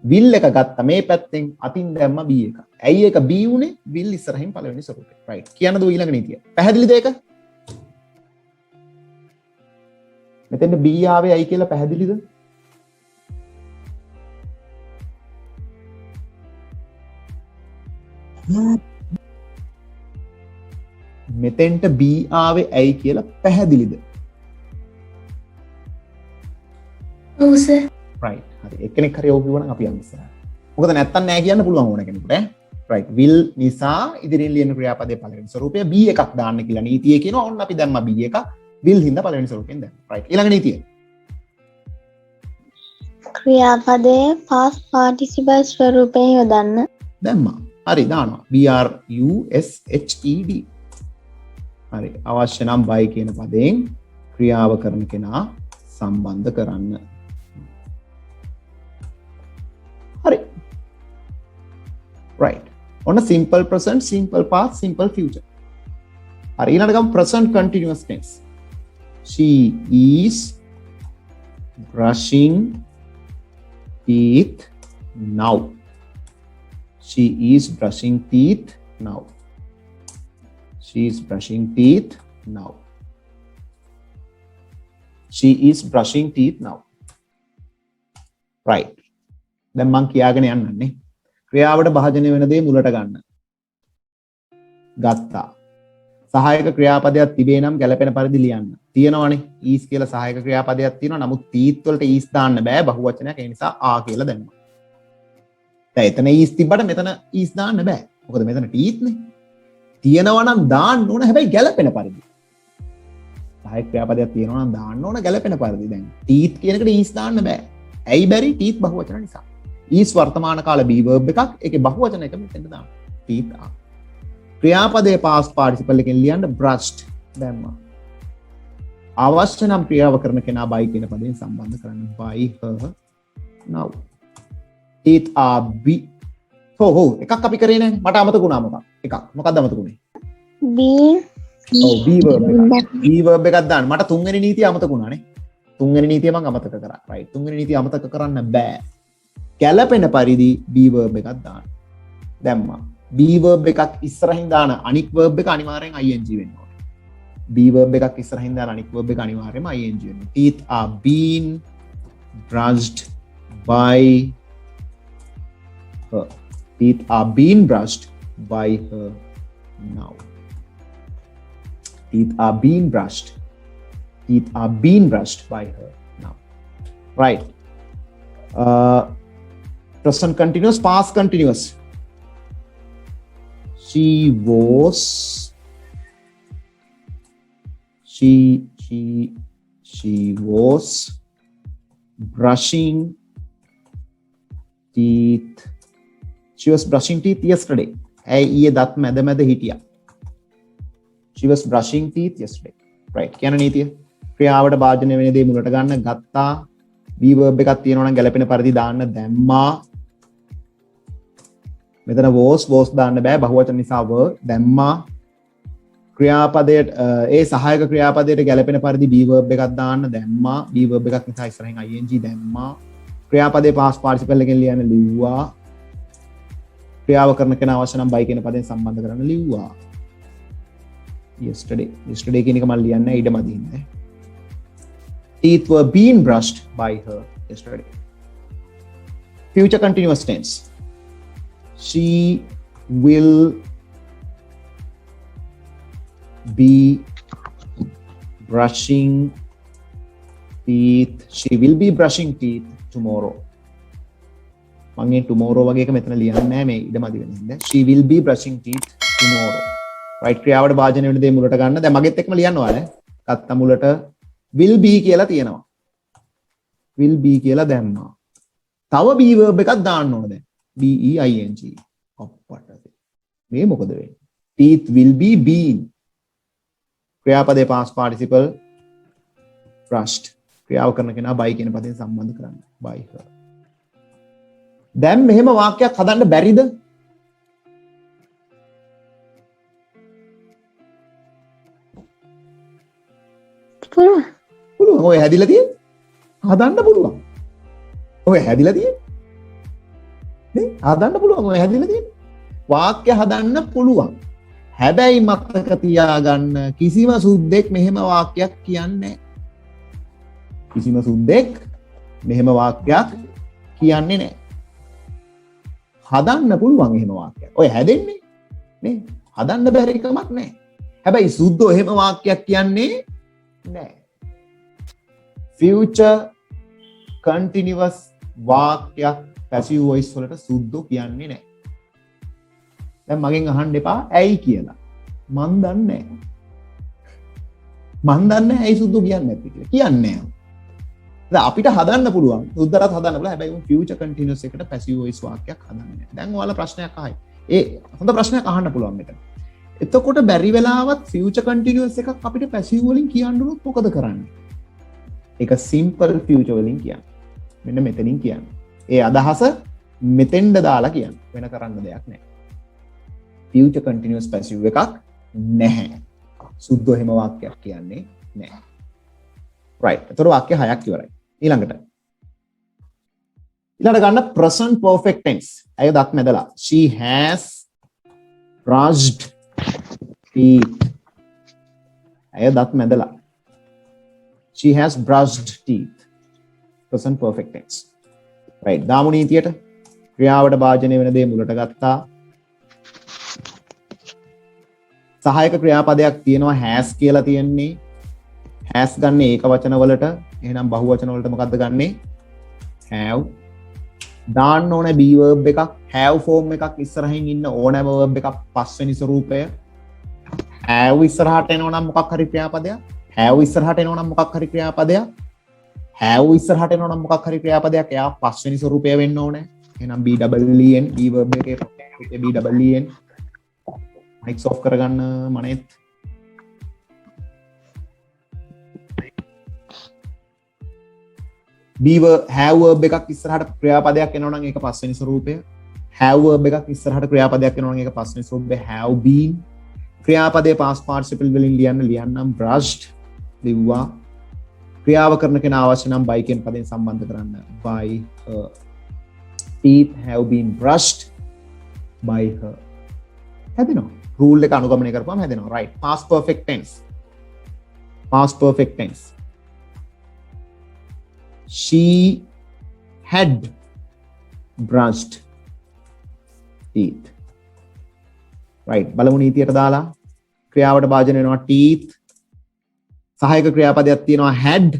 will එක ගත්ත මේ පැත්තෙන් අතින් දැම්ම be එක. ඇයි ඒක be උනේ? will ඉස්සරහින් පළවෙනි ස්වරූපය. right. කියන්න දෝ ඊළඟ නීතිය. පැහැදිලිද ඒක? මෙතෙන්ට be ආවේ ඇයි කියලා පැහැදිලිද? මෙතෙන්ට be ආවේ ඇයි කියලා පැහැදිලිද? ඔව් සර්. right. හරි. එක්කෙනෙක් හරි ඔව් කිව්වනම් අපි යමු ඉස්සරහට. මොකද නැත්තම් නෑ කියන්න පුළුවන් ඕන කෙනෙකුට ඈ. right. will නිසා ඉදිරියෙන් ලියන ක්‍රියාපදයේ පළවෙනි ස්වරූපය be එකක් දාන්න කියලා නීතියේ කියනවා. ඔන්න අපි දැම්මා be එක. will හින්දා පළවෙනි ස්වරූපයෙන් දැම්මා. right. ඊළඟ නීතිය. ක්‍රියාපදයේ past participle ස්වරූපයෙන් යොදන්න. දැම්මා. හරි දානවා. BRUSHED. හරි. අවශ්‍ය නම් by කියන පදයෙන් ක්‍රියාව කරන කෙනා සම්බන්ධ කරන්න. හරි. right. ඔන්න simple present, simple past, simple future. හරි ඊළඟට ගමු present continuous tense. She is brushing teeth now. She is brushing teeth now. She is brushing teeth now. She is brushing teeth now. right. දැන් මං කියාගෙන යන්නන්නේ. ක්‍රියාවට භාජනය වෙන දේ මුලට ගන්න. ගත්තා. සහායක ක්‍රියාපදයක් තිබේ නම් ගැලපෙන පරිදි ලියන්න. තියෙනවනේ. is කියලා සහායක ක්‍රියාපදයක් තියෙනවා. නමුත් teeth වලට is දාන්න බෑ බහුවචනයක්. ඒ නිසා a කියලා දැම්මා. දැන් එතන is තිබ්බට මෙතන is දාන්න බෑ. මොකද මෙතන teeth නේ. තියෙනවා නම් දාන්න ඕන හැබැයි ගැලපෙන පරිදි. සහායක ක්‍රියාපදයක් තියෙනවා නම් දාන්න ඕන ගැලපෙන පරිදි. දැන් teeth කියන එකට is දාන්න බෑ. ඇයි බැරි? teeth බහුවචන නිසා. is වර්තමාන කාල be verb එකක්. ඒකේ බහුවචන එක මෙතෙන්ට දාන්න. teeth a. ක්‍රියාපදයේ past participle එකෙන් ලියන්න brushed දැම්මා. අවශ්‍ය නම් ක්‍රියාව කරන කෙනා by කියන පදයෙන් සම්බන්ධ කරන්න. by her now. teeth are be. හෝ එකක් අපි කරේ නෑනේ. මට අමතක වුණා මොකක්? එකක්. මොකක්ද අමතක වුනේ? being ඔව් be verb එක. be verb එකක් දාන්න. මට තුන්වෙනි නීතිය අමතක වුණානේ. තුන්වෙනි නීතිය මම අමතක කරා. right. තුන්වෙනි නීතිය අමතක කරන්න බෑ. ගැලපෙන පරිදි be verb එකක් දාන්න. දැම්මා. be verb එකක් ඉස්සරහින් දාන අනික් verb එක අනිවාර්යෙන් ing වෙන්න ඕනේ. be verb එකක් ඉස්සරහින් දාන අනික් verb එක අනිවාර්යෙන්ම ing වෙන්න ඕනේ. teeth are being brushed by her. Teeth are being brushed by her now. Teeth are being brushed. Teeth are being brushed by her now. Right. Present continuous, past continuous. She was brushing teeth. She was brushing teeth yesterday. ඊයේ දත් මැද මැද හිටියා. She was brushing teeth yesterday. right. කියන නීතිය. ක්‍රියාවට භාජනය වෙන දේ මුලට ගන්න. ගත්තා. be verb එකක් තියෙනවා නම් ගැලපෙන පරිදි දාන්න. දැම්මා. මෙතන was දාන්න බෑ බහුවචන නිසා were. දැම්මා. ක්‍රියාපදයේ ඒ සහායක ක්‍රියාපදයට ගැලපෙන පරිදි be verb එකක් දාන්න. දැම්මා. be verb එකක් නිසා ඉස්සරහින් ing දැම්මා. ක්‍රියාපදයේ past participle එකෙන් ලියන්න ලිව්වා. ක්‍රියාව කරන කෙනා අවශ්‍ය නම් by කියන පදයෙන් සම්බන්ධ කරන්න ලිව්වා. yesterday කියන එක මම ලියන්නේ ඊටමදි ඉන්නේ. teeth were being brushed by her yesterday. Future continuous tense. she will be brushing teeth. She will be brushing teeth tomorrow. මම මේ tomorrow වගේ එක මෙතන ලියන්නේ නැහැ මේ ඉඩමදි වෙන හින්දා. She will be brushing teeth tomorrow. right ක්‍රියාවට භාජනය වෙන දේ මුලට ගන්න. දැන් මගෙත් එක්කම ලියන්න ඕනේ. ගත්ත මුලට will be කියලා තියෙනවා. will be කියලා දැම්මා. තව be verb එකක් දාන්න ඕනේ දැන්. B E I N G. අප්පටද. මේ මොකද වෙන්නේ? teeth will be been. ක්‍රියාපදයේ past participle brushed. ක්‍රියාව කරන කෙනා by කියන පදයෙන් සම්බන්ධ කරන්න. by her. දැන් මෙහෙම වාක්‍යයක් හදන්න බැරිද? පුළුවන්. පුළුවන්. ඔය හැදිලා තියෙන්නේ. හදන්න පුළුවන්. ඔය හැදිලා තියෙන්නේ. නේ? හදන්න පුළුවන්. ඔය හැදිලා තියෙන්නේ. වාක්‍ය හදන්න පුළුවන්. හැබැයි මතක තියාගන්න කිසිම සුද්දෙක් මෙහෙම වාක්‍යයක් කියන්නේ නැහැ. කිසිම සුද්දෙක් මෙහෙම වාක්‍යයක් කියන්නේ නැහැ. හදන්න පුළුවන් එහෙම වාක්‍යයක්. ඔය හැදෙන්නේ නේ. හදන්න බැරි කමක් නැහැ. හැබැයි සුද්දෝ එහෙම වාක්‍යයක් කියන්නේ නැහැ. future continuous වාක්‍යයක් passive voice වලට සුද්දෝ කියන්නේ නැහැ. දැන් මගෙන් අහන්න එපා ඇයි කියලා. මන් දන්නේ නැහැ. මන් දන්නේ නැහැ ඇයි සුද්දෝ කියන්නේ නැති කියලා. කියන්නේ නැහැ. දැන් අපිට හදන්න පුළුවන්. සුද්දරත් හදන්න පුළුවන්. හැබැයි උන් future continuous එකට passive voice වාක්‍යයක් හදන්නේ නැහැ. දැන් ඔයාලා ප්‍රශ්නයක් අහයි. ඒ හොඳ ප්‍රශ්නයක් අහන්න පුළුවන් මෙතන. එතකොට බැරි වෙලාවත් future continuous එකක් අපිට passive වලින් කියන්න උනොත් මොකද කරන්නේ? ඒක simple future වලින් කියන්නේ. මෙන්න මෙතනින් කියන්නේ. ඒ අදහස මෙතෙන්ද දාලා කියන්නේ. වෙන කරන්න දෙයක් නැහැ. future continuous passive එකක් නැහැ. සුද්ධ එහෙම වාක්‍යයක් කියන්නේ නැහැ. right. එතකොට වාක්‍ය 6ක් ඉවරයි. ඊළඟට ගන්න present perfect tense. අය දත් මැදලා. She has brushed teeth. අය දත් මැදලා. She has brushed teeth. Present perfect tense. right. දාමු නීතියට ක්‍රියාවට භාජනය වෙන දේ මුලට ගත්තා. සහායක ක්‍රියාපදයක් තියෙනවා has කියලා තියෙන්නේ. has ගන්න ඒක වචන වලට. එහෙනම් බහු වචන වලට මොකද්ද ගන්නෙ? have. දාන්න ඕනේ be verb එකක්. have form එකක් ඉස්සරහින් ඉන්න ඕනෑම verb එකක් පස්වෙනි ස්වරූපය. have ඉස්සරහට එනවා නම් මොකක් හරි ක්‍රියාපදයක්. have ඉස්සරහට එනවා නම් මොකක් හරි ක්‍රියාපදයක්. have ඉස්සරහට එනවා නම් මොකක් හරි ක්‍රියාපදයක්. එයා පස්වෙනි ස්වරූපය වෙන්න ඕනේ. එහෙනම් be double e n be verb එකේ be double e n mic off කරගන්න මනෙත්. have verb එකක් ඉස්සරහට ක්‍රියාපදයක් එනවා නම් ඒක පස්වෙනි ස්වරූපය. have verb එකක් ඉස්සරහට ක්‍රියාපදයක් එනවා නම් ඒක පස්වෙනි ස්වරූපය have been. ක්‍රියාපදයේ past participle වලින් ලියන්නම් brushed ලිව්වා. ක්‍රියාව කරන කෙනා අවශ්‍ය නම් by කියන පදයෙන් සම්බන්ධ කරන්න. by her. teeth have been brushed by her. හැදෙනවා. rule එක අනුගමනය කරපුවම හැදෙනවා. right. past perfect tense. past perfect tense. She had brushed teeth. right. බලමු නීතියට දාලා ක්‍රියාවට භාජනය වෙනවා teeth. සහායක ක්‍රියාපදයක් තියෙනවා had.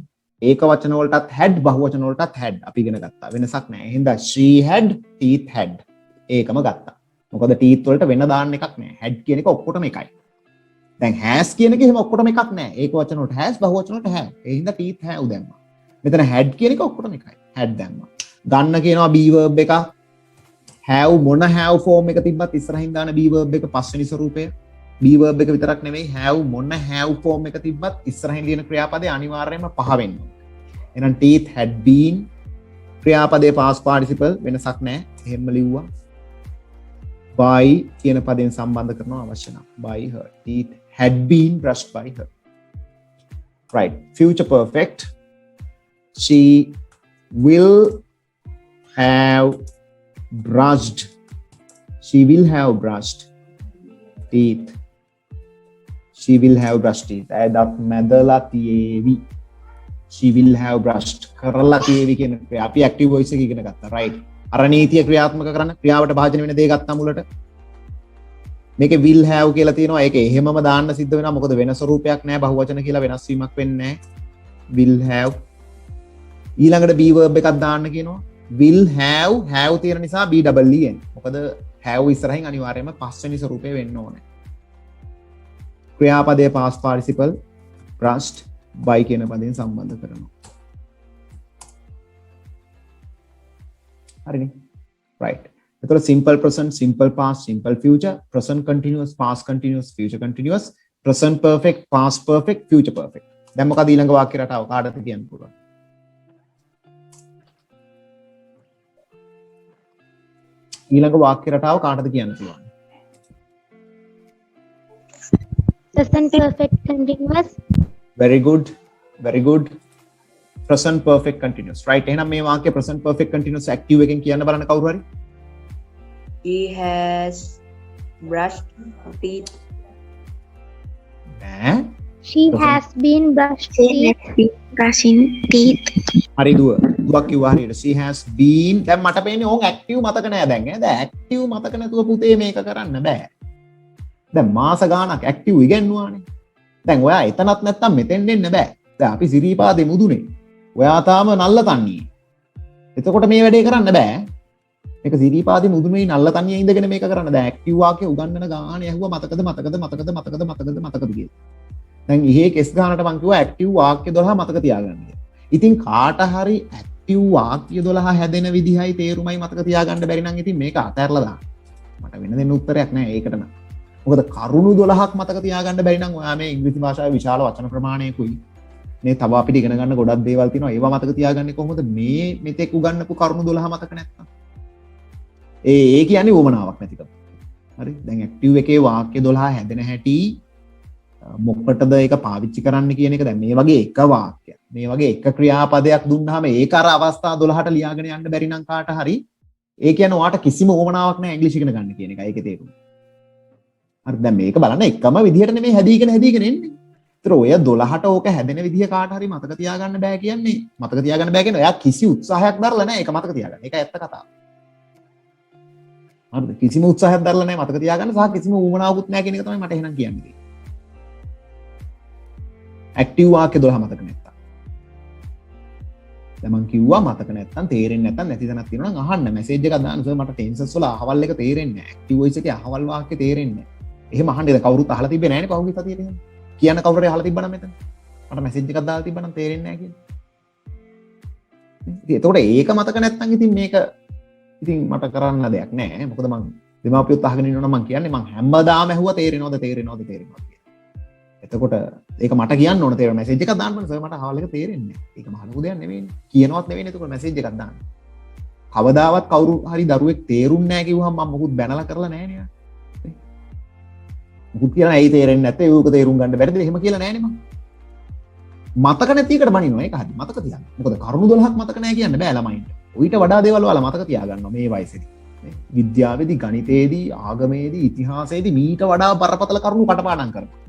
ඒක වචන වලටත් had බහු වචන වලටත් had අපි ඉගෙන ගත්තා. වෙනසක් නැහැ. එහෙනම් she had teeth had. ඒකම ගත්තා. මොකද teeth වලට වෙන දාන්න එකක් නැහැ. had කියන එක ඔක්කොටම එකයි. දැන් has කියන එක එහෙම ඔක්කොටම එකක් නැහැ. ඒක වචන වලට has බහු වචන වලට have. ඒ හින්දා teeth have දැම්මා. මෙතන had කියන එක ඔක්කොටම එකයි. had දැම්මා. ගන්න කියනවා be verb එක. have මොන have form එක තිබ්බත් ඉස්සරහින් දාන be verb එක පස්වෙනි ස්වරූපය. be verb එක විතරක් නෙමෙයි have මොන have form එක තිබ්බත් ඉස්සරහින් ලියන ක්‍රියාපදේ අනිවාර්යයෙන්ම පහ වෙන්න ඕනේ. එහෙනම් teeth had been ක්‍රියාපදයේ past participle වෙනසක් නැහැ. එහෙම ලිව්වා. by කියන පදයෙන් සම්බන්ධ කරනවා අවශ්‍ය නම්. by her. teeth had been brushed by her. right. future perfect. She will have brushed. She will have brushed teeth. She will have brushed teeth. That madala tiyevi. She will have brushed. කරලා තියේවි කියන අපි active voice එක ඉගෙන ගත්තා. right. අර නීතිය ක්‍රියාත්මක කරන්න ක්‍රියාවට භාජනය වෙන දේ ගත්තා මුලට. මේකේ will have කියලා තියෙනවා. ඒක එහෙමම දාන්න සිද්ධ වෙනවා. මොකද වෙන ස්වරූපයක් නැහැ. බහුවචන කියලා වෙනස් වීමක් වෙන්නේ නැහැ. will have ඊළඟට be verb එකක් දාන්න කියනවා. will have තියෙන නිසා be double e n. මොකද have ඉස්සරහින් අනිවාර්යයෙන්ම පස්වෙනි ස්වරූපය වෙන්න ඕනේ. ක්‍රියාපදයේ past participle brushed by කියන පදයෙන් සම්බන්ධ කරනවා. හරිනේ. right. එතකොට simple present, simple past, simple future, present continuous, past continuous, future continuous, present perfect, past perfect, future perfect. දැන් මොකද ඊළඟ වාක්‍ය රටාව කාටද කියන්න පුළුවන්? ඊළඟ වාක්‍ය රටාව කාටද කියන්න පුළුවන්? present perfect continuous. Very good. Very good. Present perfect continuous. Right. එහෙනම් මේ වාක්‍ය present perfect continuous active එකෙන් කියන්න බලන්න කවුරු හරි? He has brushed teeth. නෑ. She has been brushed teeth. brushing teeth. හරි දුව. දුවක් කිව්වා හරියට. She has been දැන් මට පේන්නේ ඕන් active මතක නෑ දැන් ඈ. දැන් active මතක නැතුව පුතේ මේක කරන්න බෑ. දැන් මාස ගාණක් active ඉගෙනුවානේ. දැන් ඔයා එතනත් නැත්තම් මෙතෙන් එන්න බෑ. දැන් අපි සිරීපාදේ මුදුනේ. ඔයා තාම නල්ල තන්නේ. එතකොට මේ වැඩේ කරන්න බෑ. මේක සිරීපාදේ මුදුනේ නල්ල තන්නේ ඉඳගෙන මේක කරන්න. දැන් ඇක්ටිව් වාක්‍ය උගන්වන ගානේ ඇහුවා මතකද කියලා. දැන් ඉහේ කෙස් ගානට මං කිව්වා ඇක්ටිව් වාක්‍ය 12 මතක තියාගන්න කියලා. ඉතින් කාට හරි ඇක්ටිව් වාක්‍ය 12 හැදෙන විදිහයි තේරුමයි මතක තියාගන්න බැරි නම් ඉතින් මේක අතහැරලා දාන්න. මට වෙන දෙන්න උත්තරයක් නැහැ ඒකට නම්. මොකද කරුණු 12ක් මතක තියාගන්න බැරි නම් ඔයා මේ ඉංග්‍රීසි භාෂාවේ විශාල වචන ප්‍රමාණයකුයි මේ තව අපිට ඉගෙන ගන්න ගොඩක් දේවල් තියෙනවා. ඒවා මතක තියාගන්නේ කොහොමද? මේ මෙතෙක් උගන්වපු කරුණු 12 මතක නැත්නම්. ඒ කියන්නේ වමනාවක් නැතිකම. හරි. දැන් ඇක්ටිව් එකේ වාක්‍ය 12 හැදෙන හැටි මොකටද ඒක පාවිච්චි කරන්න කියන එක දැන් මේ වගේ එක වාක්‍යයක්. මේ වගේ එක ක්‍රියාපදයක් දුන්නාම ඒක අර අවස්ථා 12ට ලියාගෙන යන්න බැරි නම් කාට හරි ඒ කියන්නේ ඔයාට කිසිම වමනාවක් නැහැ ඉංග්‍රීසි ඉගෙන ගන්න කියන එක. ඒකේ තේරුම. හරි. දැන් මේක බලන්න එකම විදිහට නෙමෙයි හැදීගෙන එන්නේ. ඒතර ඔය 12ට ඕක හැදෙන විදිහ කාට හරි මතක තියාගන්න බෑ කියන්නේ. මතක තියාගන්න බෑ කියන්නේ ඔයා කිසි උත්සාහයක් දරලා නැහැ ඒක මතක තියාගන්න. ඒක ඇත්ත කතාව. හරිද? කිසිම උත්සාහයක් දරලා නැහැ මතක තියාගන්න සහ කිසිම ඌමනාවකුත් නැහැ කියන එක තමයි මට එහෙනම් කියන්නේ. ඇක්ටිව් වාක්‍ය 12 මතක නැත්තම්. දැන් මං කිව්වා මතක නැත්තම් තේරෙන්නේ නැත්තම් නැති තැනක් තියෙනවා නම් අහන්න මැසේජ් එකක් දාන්න සර් මට ටෙන්සස් වල අහවල් එක තේරෙන්නේ නැහැ. ඇක්ටිව් වොයිස් එකේ අහවල් වාක්‍ය තේරෙන්නේ නැහැ. එහෙම අහන්න ඉතින් කවුරුත් අහලා තිබ්බේ නැහැනේ පහුගිය සතියේදී එහෙම. කියන්න කවුරු හරි අහලා තිබ්බනම් මෙතන. මට මැසේජ් එකක් දාලා තිබ්බනම් තේරෙන්නේ නැහැ කියන්නේ. ඉතින් එතකොට ඒක මතක නැත්තම් ඉතින් මේක ඉතින් මට කරන්න දෙයක් නැහැ. මොකද මං දෙමාපියොත් අහගෙන ඉන්නවනම් මං කියන්නේ මං හැමදාම ඇහුවා තේරෙනවද කියලා. එතකොට ඒක මට කියන්න ඕන තේරෙන මැසේජ් එකක් දාන්න ඕන සර් මට අහවල් එක තේරෙන්නේ නැහැ. ඒක මහ ලොකු දෙයක් නෙවෙයිනේ. කියනවත් නෙවෙයිනේ එතකොට මැසේජ් එකක් දාන්න. කවදාවත් කවුරු හරි දරුවෙක් තේරුන්නේ නැහැ කිව්වහම මම මොකුත් බැනලා කරලා නැහැ නේ. මුකුත් කියලා ඇයි තේරෙන්නේ නැත්තේ ඒක තේරුම් ගන්න බැරිද එහෙම කියලා නෑනේ මම මතක නැති එකට බනිනවා ඒක හරි මතක තියන්න මොකද කරුණු 12ක් මතක නැහැ කියන්න බෑ ළමයින්ට ඌට වඩා දේවල් ඔයාලා මතක තියාගන්නවා මේ වයසේදී විද්‍යාවේදී ගණිතයේදී ආගමේදී ඉතිහාසයේදී මීට වඩා බරපතල කරුණු කටපාඩම් කරනවා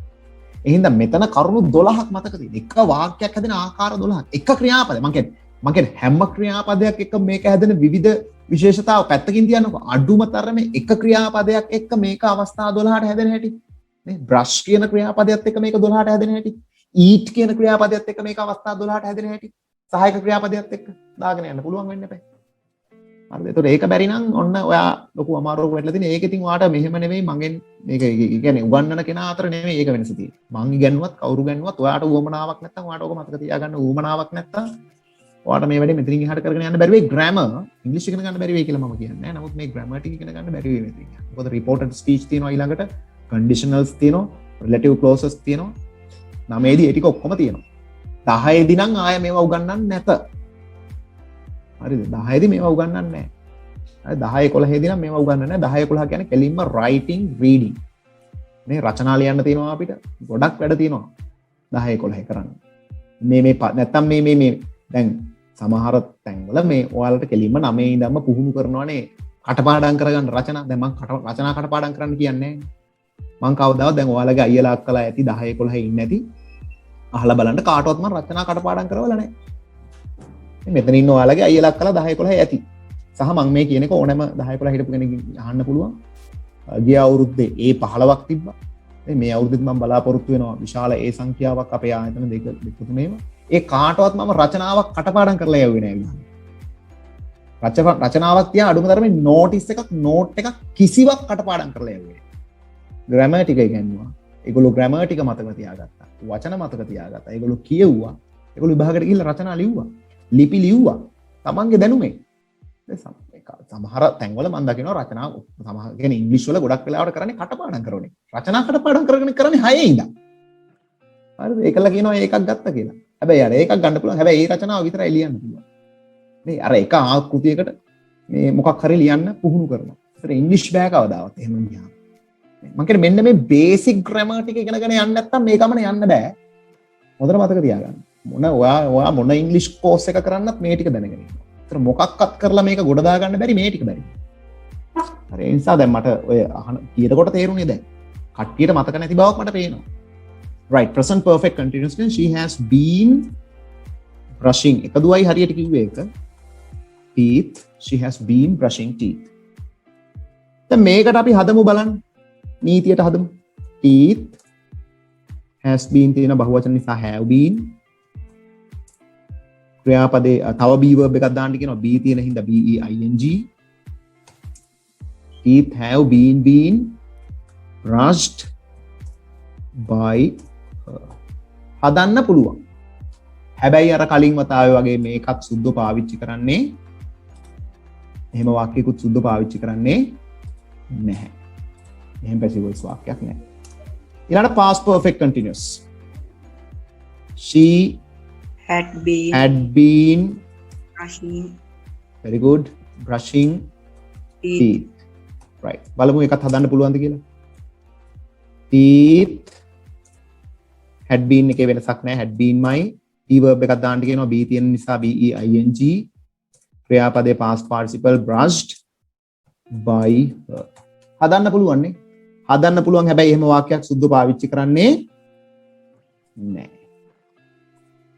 එහෙනම් මෙතන කරුණු 12ක් මතක තියෙන එක වාක්‍යයක් හැදෙන ආකාර 12ක් එක ක්‍රියාපද මම කියන්නේ හැම ක්‍රියාපදයක් එක්ක මේක හැදෙන විවිධ විශේෂතාව පැත්තකින් තියන්නකො අඩුම තරමේ එක ක්‍රියාපදයක් එක්ක මේක අවස්ථා 12ට හැදෙන හැටි නේ බ්‍රෂ් කියන ක්‍රියාපදයක් එක්ක මේක 12ට හැදෙන හැටි eat කියන ක්‍රියාපදයක් එක්ක මේක අවස්ථා 12ට හැදෙන හැටි සහායක ක්‍රියාපදයක් එක්ක දාගෙන යන්න පුළුවන් වෙන්න බෑ හරිද ඒතකොට ඒක බැරි නම් ඔන්න ඔයා ලොකු අමාරුවක් වෙట్లా තියෙන ඒක ඉතින් ඔයාට මෙහෙම නෙවෙයි මගෙන් මේක කියන්නේ උගන්වන කෙනා අතර නෙවෙයි ඒක වෙනස තියෙන්නේ මං ඉගෙනුවත් කවුරු ගන්නුවත් ඔයාට උවමනාවක් නැත්තම් ඔයාට ඕක මතක තියාගන්න උවමනාවක් නැත්තම් ඔයාට මේ වැඩේ මෙතනින් එහාට කරගෙන යන්න බැරි වෙයි ග්‍රැමර් ඉංග්‍රීසි ඉගෙන ගන්න බැරි වෙයි කියලා මම කියන්නේ නෑ නමුත් මේ ග්‍රැමර් ටික ඉගෙන ගන්න බැරි වෙයි මෙතනින් මොකද රිපෝටඩ් ස්පීච් තියෙනවා ඊළඟට conditionals තියෙනවා relative clauses තියෙනවා 9 දී ඒ ටික ඔක්කොම තියෙනවා 10 දී නම් ආයෙ මේවා උගන්වන්නේ නැත හරිද 10 දී මේවා උගන්වන්නේ නැහැ හරි 10 11 දී නම් මේවා උගන්වන්නේ නැහැ 10 11 කියන්නේ කෙලින්ම writing reading මේ රචනා ලියන්න තියෙනවා අපිට ගොඩක් වැඩ තියෙනවා 10 11 කරන්න මේ නැත්තම් මේ දැන් සමහර තැන්වල මේ ඔයාලට කෙලින්ම 9 ඉඳන්ම පුහුණු කරනවානේ කටපාඩම් කරගන්න රචනා දැන් මම රචනා කටපාඩම් කරන්න කියන්නේ මං කවදාවත් දැන් ඔයාලගේ අයියලා අක්කලා ඇති 10 11 ඉන්නේ නැති අහලා බලන්න කාටවත් මම රචනා කටපාඩම් කරවලා නැහැ මෙතන ඉන්න ඔයාලගේ අයියලා අක්කලා 10 11 ඇති සහ මම මේ කියන එක ඕනෑම 10 11 හිටපු කෙනෙක්ගෙන් අහන්න පුළුවන්. ගිය අවුරුද්දේ A15ක් තිබ්බා. මේ අවුරුද්දෙත් මම බලාපොරොත්තු වෙනවා විශාල A සංඛ්‍යාවක් අපේ ආයතන දෙක තුනේම. ඒ කාටවත් මම රචනාවක් කටපාඩම් කරලා යවුවේ නෑ. රචනාවක් තියා අඩුම තරමේ නෝට් එකක් කිසිවක් කටපාඩම් කරලා යවුවේ. ග්‍රැමර් ටික ඉගෙනුවා. ඒගොල්ලෝ ග්‍රැමර් ටික මතක තියාගත්තා. වචන මතක තියාගත්තා. ඒගොල්ලෝ කියෙව්වා. ඒගොල්ලෝ විභාගයට ගිහිල්ලා රචනා ලිව්වා. ලිපි ලිව්වා. තමන්ගේ දැනුමෙන්. සමහර තැන්වල මම දකිනවා රචනා සමහර කියන්නේ ඉංග්‍රීසි වල ගොඩක් වෙලාවට කරන්නේ කටපාඩම් කරන්නේ. රචනා කටපාඩම් කරගෙන කරන්නේ 6 ඉඳන්. හරිද? ඒකලා කියනවා ඒකක් ගත්තා කියලා. හැබැයි අර ඒකක් ගන්න පුළුවන්. හැබැයි ඒ රචනාව විතරයි ලියන්න පුළුවන්. මේ අර එක ආකෘතියකට මේ මොකක් හරි ලියන්න පුහුණු කරනවා. ඒතර ඉංග්‍රීසි බෑ කවදාවත් එහෙම ගියාම. මම කියන්නේ මෙන්න මේ බේසික් ග්‍රැමර් ටික ඉගෙනගෙන යන්න නැත්නම් මේ ගමන යන්න බෑ. හොඳට මතක තියාගන්න. ඔයා මොන ඉංග්‍රීසි කෝස් එක කරන්නත් මේ ටික දැනගෙන ඉන්න. ඒතර මොකක්වත් කරලා මේක ගොඩ දා ගන්න බැරි මේ ටික බැරි. හරි ඒ නිසා දැන් මට ඔය අහන කීයකට තේරුණේ දැන්. කට්ටියට මතක නැති බවක් මට පේනවා. Right, present perfect continuous tense. She has been brushing. එක දුවයි හරියට කිව්වේ ඒක. Teeth. She has been brushing teeth. දැන් මේකට අපි හදමු බලන්න. නීතියට හදමු. Teeth has been තියෙන බහුවචන නිසා have been. ක්‍රියාපදේ තව be verb එකක් දාන්න කියනවා. be තියෙන හින්දා BEING. Teeth have been brushed by her. හදන්න පුළුවන්. හැබැයි අර කලින් වතාවේ වගේ මේකත් සුද්ධ පාවිච්චි කරන්නේ එහෙම වාක්‍යයකුත් සුද්ධ පාවිච්චි කරන්නේ නැහැ. එහෙම passive voice වාක්‍යයක් නැහැ. ඊළඟට past perfect continuous. She had been brushing very good brushing teeth. Right. බලමු එකත් හදන්න පුළුවන්ද කියලා. Teeth had been එකේ වෙනසක් නැහැ. had been my be verb එකක් දාන්න කියනවා. be තියෙන නිසා BEING. ක්‍රියාපදේ past participle brushed by her. හදන්න පුළුවන් නේ. හදන්න පුළුවන් හැබැයි එහෙම වාක්‍යයක් සුද්ධ පාවිච්චි කරන්නේ නැහැ.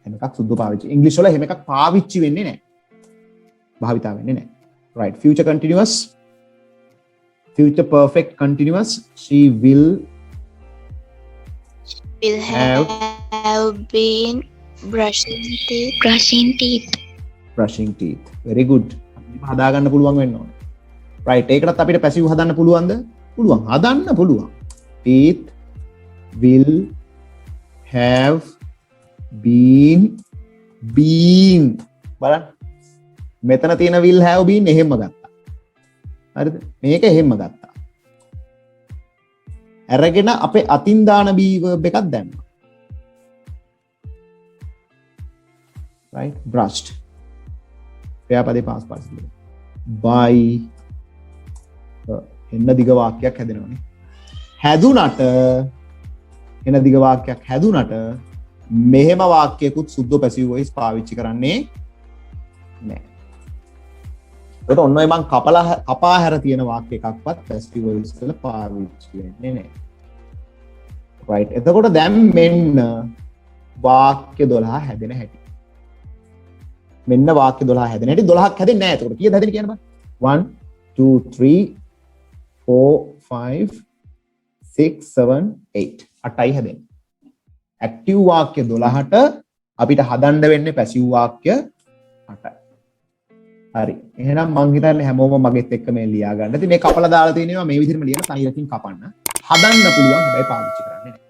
එහෙම එකක් සුද්ධ පාවිච්චි. ඉංග්‍රීසි වල එහෙම එකක් පාවිච්චි වෙන්නේ නැහැ. භාවිතා වෙන්නේ නැහැ. Right. Future continuous. Future perfect continuous. She will have been brushing teeth. Brushing teeth. Very good. හදා ගන්න පුළුවන් වෙන්න ඕනේ. Right. ඒකටත් අපිට passive හදන්න පුළුවන්ද? පුළුවන්. හදන්න පුළුවන්. Teeth will have been බලන්න. මෙතන තියෙන will have been එහෙම ගත්තා. හරිද? මේක එහෙම ගත්තා. අරගෙන අපේ අතින් දාන be verb එකක් දැම්මා. Right? Brushed. ක්‍රියාපදේ past participle. by එන්න දිග වාක්‍යයක් හැදෙනවනේ. හැදුනට එන දිග වාක්‍යයක් හැදුනට මෙහෙම වාක්‍යයකුත් සුද්ධ passive voice පාවිච්චි කරන්නේ නැහැ. ඒකට ඔන්න ඔය මං කපා හැර තියෙන වාක්‍ය එකක්වත් passive voice වල පාවිච්චි වෙන්නේ නැහැ. right. එතකොට දැන් මෙන්න වාක්‍ය 12 හැදෙන හැටි. මෙන්න වාක්‍ය 12 හැදෙන හැටි 12ක් හැදෙන්නේ නැහැ. එතකොට කීයද හැදෙන්නේ කියන්න බෑ. 1 2 3 4 5 6 7 8 8යි හැදෙන්නේ. ඇක්ටිව් වාක්‍ය 12ට අපිට හදන්න වෙන්නේ පැසිව් වාක්‍ය 8යි. හරි. එහෙනම් මං හිතන්නේ හැමෝම මගෙත් එක්ක මේ ලියා ගන්න. ඉතින් මේ කපලා දාලා තියෙනවා මේ විදිහටම ලියලා තනියකින් කපන්න. හදන්න පුළුවන් හැබැයි පාවිච්චි කරන්නේ නැහැ.